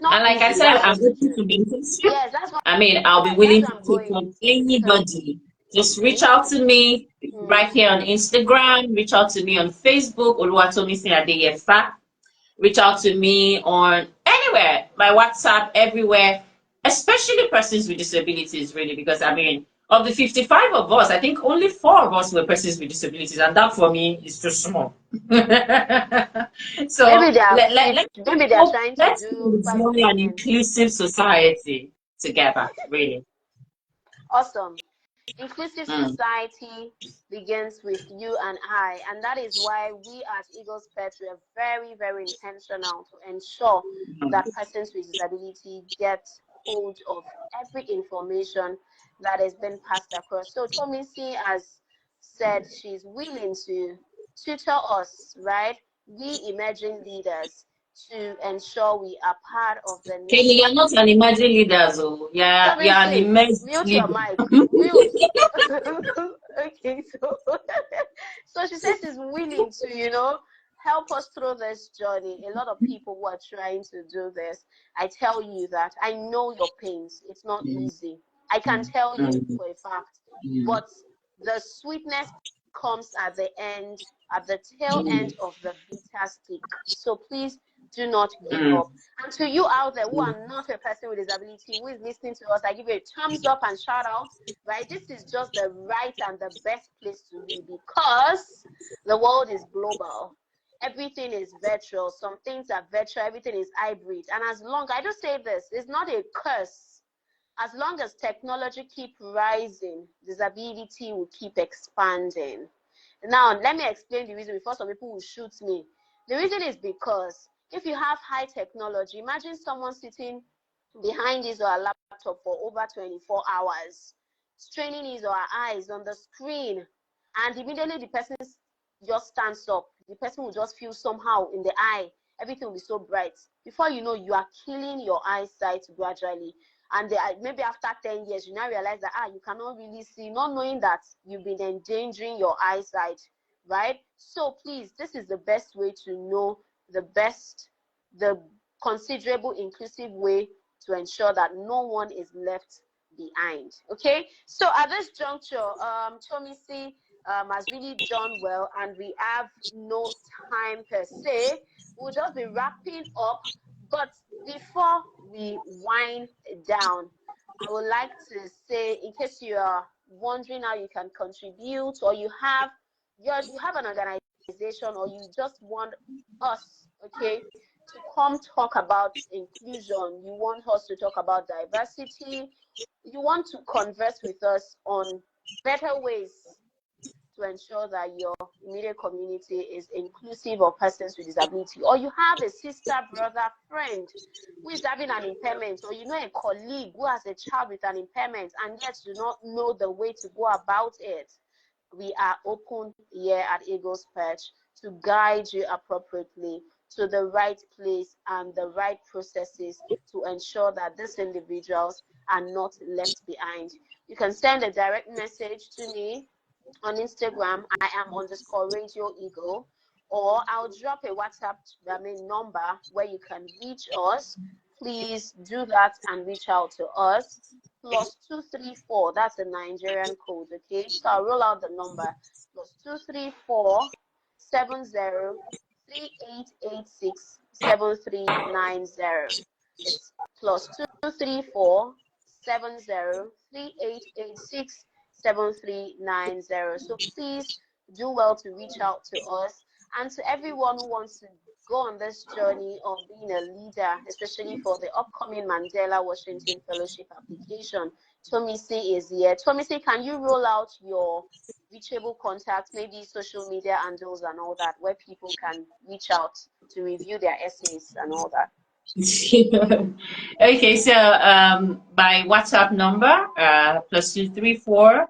S1: not
S3: And like I
S1: easy,
S3: said,
S1: that's
S3: I'm
S1: just the
S3: open
S1: truth.
S3: to mentorship.
S1: Yes, that's what
S3: I mean, I'll be
S1: that's
S3: willing
S1: where
S3: to
S1: I'm
S3: take
S1: going.
S3: on
S1: Because
S3: anybody. Just reach out to me right here on Instagram, reach out to me on Facebook, Oluwatomisin Adeyefa. Reach out to me on anywhere, my WhatsApp, everywhere, especially persons with disabilities, really, because I mean, of the 55 of us, I think only 4 of us were persons with disabilities, and that for me is too small. So
S1: maybe they are maybe they are
S3: hope,
S1: trying to
S3: let's
S1: do
S3: enjoy
S1: 5
S3: an
S1: billion.
S3: inclusive society together, really.
S1: Awesome. Inclusive
S3: Mm.
S1: society begins with you and I, and that is why we at Eagles Perch are very, very intentional to ensure that persons with disability get hold of every information that has been passed across. So Tomisin has said she's willing to tutor us, right? We emerging leaders, to ensure we are part of the
S3: Kenny,
S1: next.
S3: you're not an emerging leader, so you're an
S1: Tomisin,
S3: immense
S1: mute your
S3: leader.
S1: mic. Mute. Okay, so she says she's willing to, help us through this journey. A lot of people who are trying to do this, I tell you that I know your pains. It's not easy. I can tell you for a fact. But the sweetness comes at the end, at the tail end of the bitter stick. So please do not give up. And to you out there who are not a person with disability, who is listening to us, I give you a thumbs up and shout out, right? This is just the right and the best place to be, because the world is global. Everything is virtual. Some things are virtual. Everything is hybrid. And as long, I just say this, it's not a curse. As long as technology keep rising, disability will keep expanding. Now, let me explain the reason before some people will shoot me. The reason is because if you have high technology, imagine someone sitting behind his or her laptop for over 24 hours, straining his or her eyes on the screen, and immediately the person just stands up. The person will just feel somehow in the eye. Everything will be so bright. Before you know, you are killing your eyesight gradually. And maybe after 10 years, you now realize that you cannot really see, not knowing that you've been endangering your eyesight, right? So please, this is the best way to know the considerable inclusive way to ensure that no one is left behind. Okay, so at this juncture, Tomisin has really done well, and we have no time per se. We'll just be wrapping up, but before we wind down, I would like to say, in case you are wondering how you can contribute, or you have an organization, or you just want us, okay, to come talk about inclusion, you want us to talk about diversity, you want to converse with us on better ways to ensure that your immediate community is inclusive of persons with disability, or you have a sister, brother, friend who is having an impairment, or a colleague who has a child with an impairment and yet do not know the way to go about it, we are open here at Eagles Perch to guide you appropriately to the right place and the right processes to ensure that these individuals are not left behind. You can send a direct message to me On Instagram, I am _Radio Eagle, or I'll drop a WhatsApp number where you can reach us. Please do that and reach out to us. +234, that's a Nigerian code, okay? So I'll roll out the number. +234 70 3886 7390. It's +234 70 3886 7390. So please do well to reach out to us. And to everyone who wants to go on this journey of being a leader, especially for the upcoming Mandela Washington Fellowship application, Tomisi is here. Tomisi, can you roll out your reachable contacts, maybe social media handles and all that, where people can reach out to review their essays and all that?
S3: Okay, so my WhatsApp number, +234,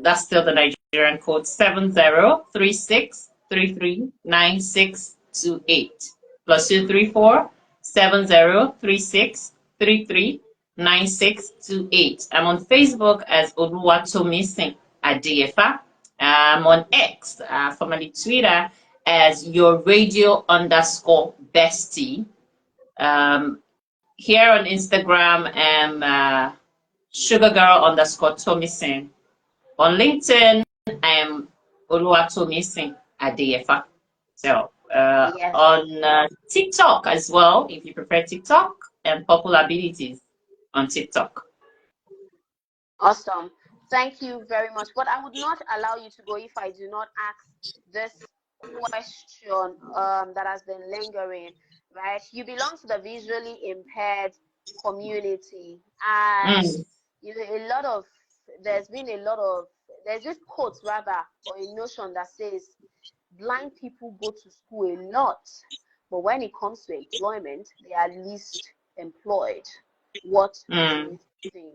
S3: that's still the Nigerian code, 7036339628. +234 7036339628. I'm on Facebook as Oluwatomisin Adeyefa. I'm on X, formerly Twitter, as your radio_bestie. Here on Instagram, I'm sugargirl_Tomisin. On LinkedIn, I'm Oluwatomisin Adeyefa. So
S1: Yes.
S3: on TikTok as well, if you prefer TikTok, and Popular Abilities on TikTok.
S1: Awesome. Thank you very much. But I would not allow you to go if I do not ask this question that has been lingering, right? You belong to the visually impaired community, and you know, there's this quote rather, or a notion that says blind people go to school a lot, but when it comes to employment, they are least employed. What do you think?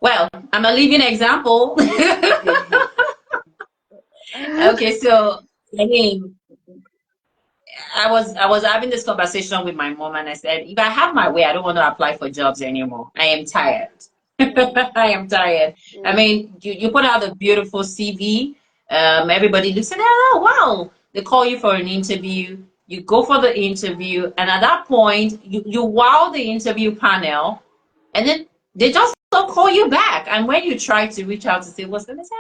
S3: Well, I'm a living example. Okay, so again, I was having this conversation with my mom, and I said, if I have my way, I don't want to apply for jobs anymore. I am tired. I am tired. I mean, you put out a beautiful CV. Everybody looks at it, oh wow, they call you for an interview. You go for the interview, and at that point, you wow the interview panel, and then they just don't call you back. And when you try to reach out to say what's going to say,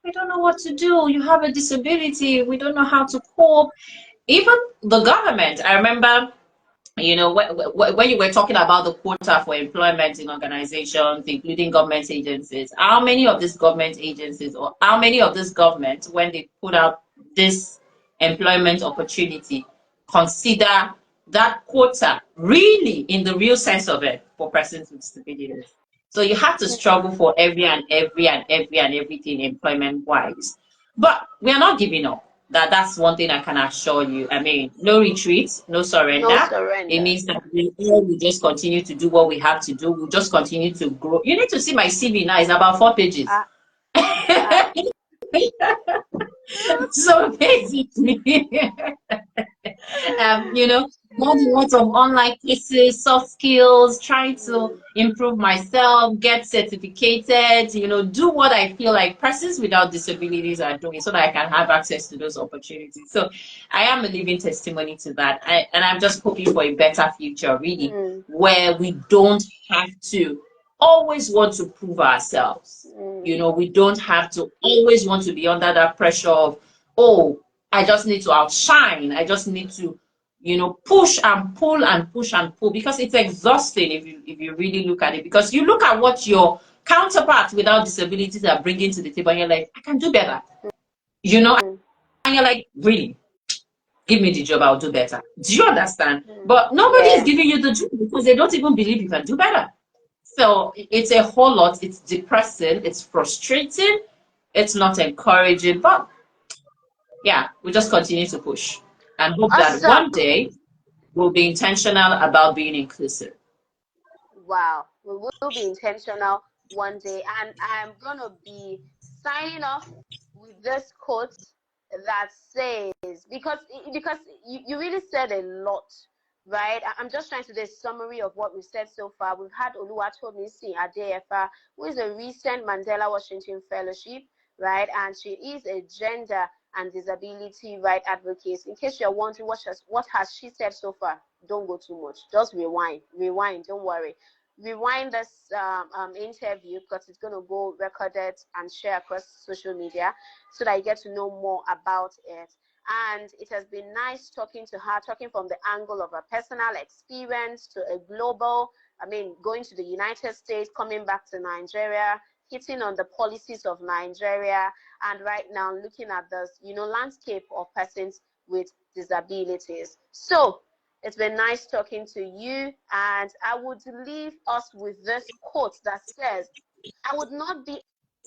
S3: we don't know what to do. You have a disability. We don't know how to cope. Even the government, I remember, you know, when you were talking about the quota for employment in organizations, including government agencies, how many of these government agencies, or how many of this government, when they put out this employment opportunity, consider that quota really in the real sense of it for persons with disabilities? So you have to struggle for everything employment wise. But we are not giving up. That's one thing I can assure you. I mean, no retreat, no surrender.
S1: No surrender.
S3: It means that we just continue to do what we have to do. We'll just continue to grow. You need to see my CV now. It's about 4 pages. So basically, you know, lots of online courses, soft skills, trying to improve myself, get certificated, you know, do what I feel like persons without disabilities are doing so that I can have access to those opportunities. So I am a living testimony to that. And I'm just hoping for a better future, really, where we don't have to always want to prove ourselves. You know, we don't have to always want to be under that pressure of, oh, I just need to outshine. I just need to, you know, push and pull and push and pull, because it's exhausting if you really look at it. Because you look at what your counterparts without disabilities are bringing to the table, and you're like, I can do better. You know, and you're like, really, give me the job, I'll do better. Do you understand? But nobody is giving you the job because they don't even believe you can do better. So it's a whole lot. It's depressing. It's frustrating. It's not encouraging. But yeah, we just continue to push and hope that one day we'll be intentional about being inclusive.
S1: Wow, we will be intentional one day. And I'm going to be signing off with this quote that says, because you really said a lot right? I'm just trying to do a summary of what we've said so far. We've had Oluwatomisin Adeyefa, who is a recent Mandela Washington Fellowship, right? And she is a gender and disability right advocate. In case you're wondering what has she said so far, don't go too much. Just rewind, don't worry. Rewind this interview because it's going to go recorded and share across social media so that you get to know more about it. And it has been nice talking to her, talking from the angle of her personal experience to a global, going to the United States, coming back to Nigeria, hitting on the policies of Nigeria, and right now looking at this, landscape of persons with disabilities. So it's been nice talking to you, and I would leave us with this quote that says, I would not be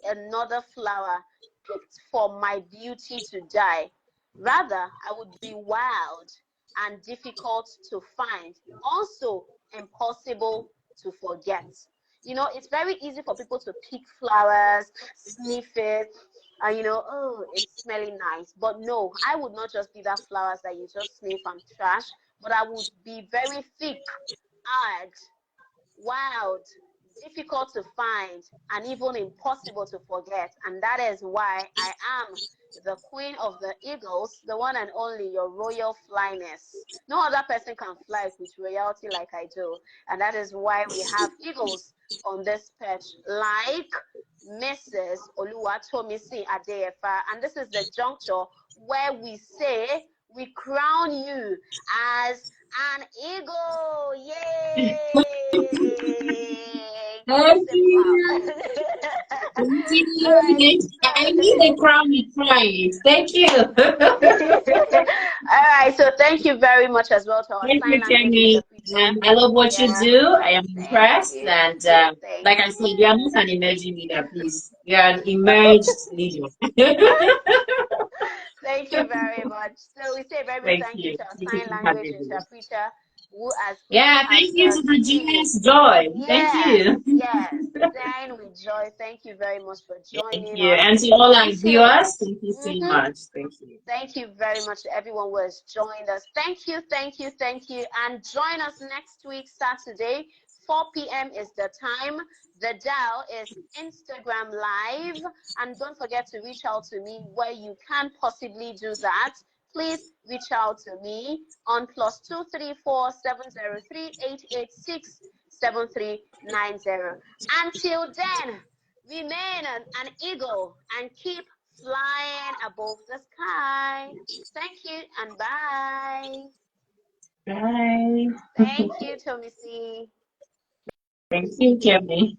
S1: another flower picked for my beauty to die. Rather, I would be wild and difficult to find, also impossible to forget. It's very easy for people to pick flowers, sniff it, and oh, it's smelling nice. But no, I would not just be that flowers that you just sniff and trash, but I would be very thick, hard, wild, difficult to find, and even impossible to forget. And that is why I am the queen of the eagles, the one and only, your royal flyness. No other person can fly with royalty like I do. And that is why we have eagles on this perch, like Mrs. Oluwatomisin Adeyefa. And this is the juncture where we say we crown you as an eagle. Yay!
S3: Thank
S1: Clap.
S3: you. Thank
S1: All right.
S3: you. I need a crown with pride. Thank you.
S1: All right. So thank you very much as well to our
S3: Thank
S1: sign
S3: you,
S1: language
S3: Kenny.
S1: interpreter.
S3: I love what you
S1: Yeah.
S3: do. I am
S1: Thank
S3: impressed.
S1: you.
S3: And
S1: Thank
S3: like I said,
S1: you.
S3: you are not an emerging leader, please. You are an emerged leader.
S1: Thank you very much. So we say very
S3: Thank
S1: thank you
S3: you.
S1: to our
S3: Thank you
S1: sign
S3: for
S1: language
S3: having me.
S1: interpreter who has
S3: Yeah, thank you to the
S1: seen.
S3: GS Joy. Thank
S1: Yes,
S3: you.
S1: yes. Sign with joy. Thank you very much for
S3: Thank
S1: joining
S3: you.
S1: us.
S3: And to all our
S1: Until
S3: viewers, thank you so
S1: mhm.
S3: much. Thank you.
S1: Thank you very much to everyone who has joined us. Thank you, thank you, thank you. And join us next week, Saturday, 4 p.m. is the time. The dial is Instagram Live. And don't forget to reach out to me where you can possibly do that. Please reach out to me on +234-703-886-7390. Until then, remain an eagle and keep flying above the sky. Thank you and bye.
S3: Bye.
S1: Thank you, Tommy C.
S3: Thank you, Kevin.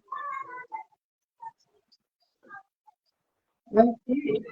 S3: Okay.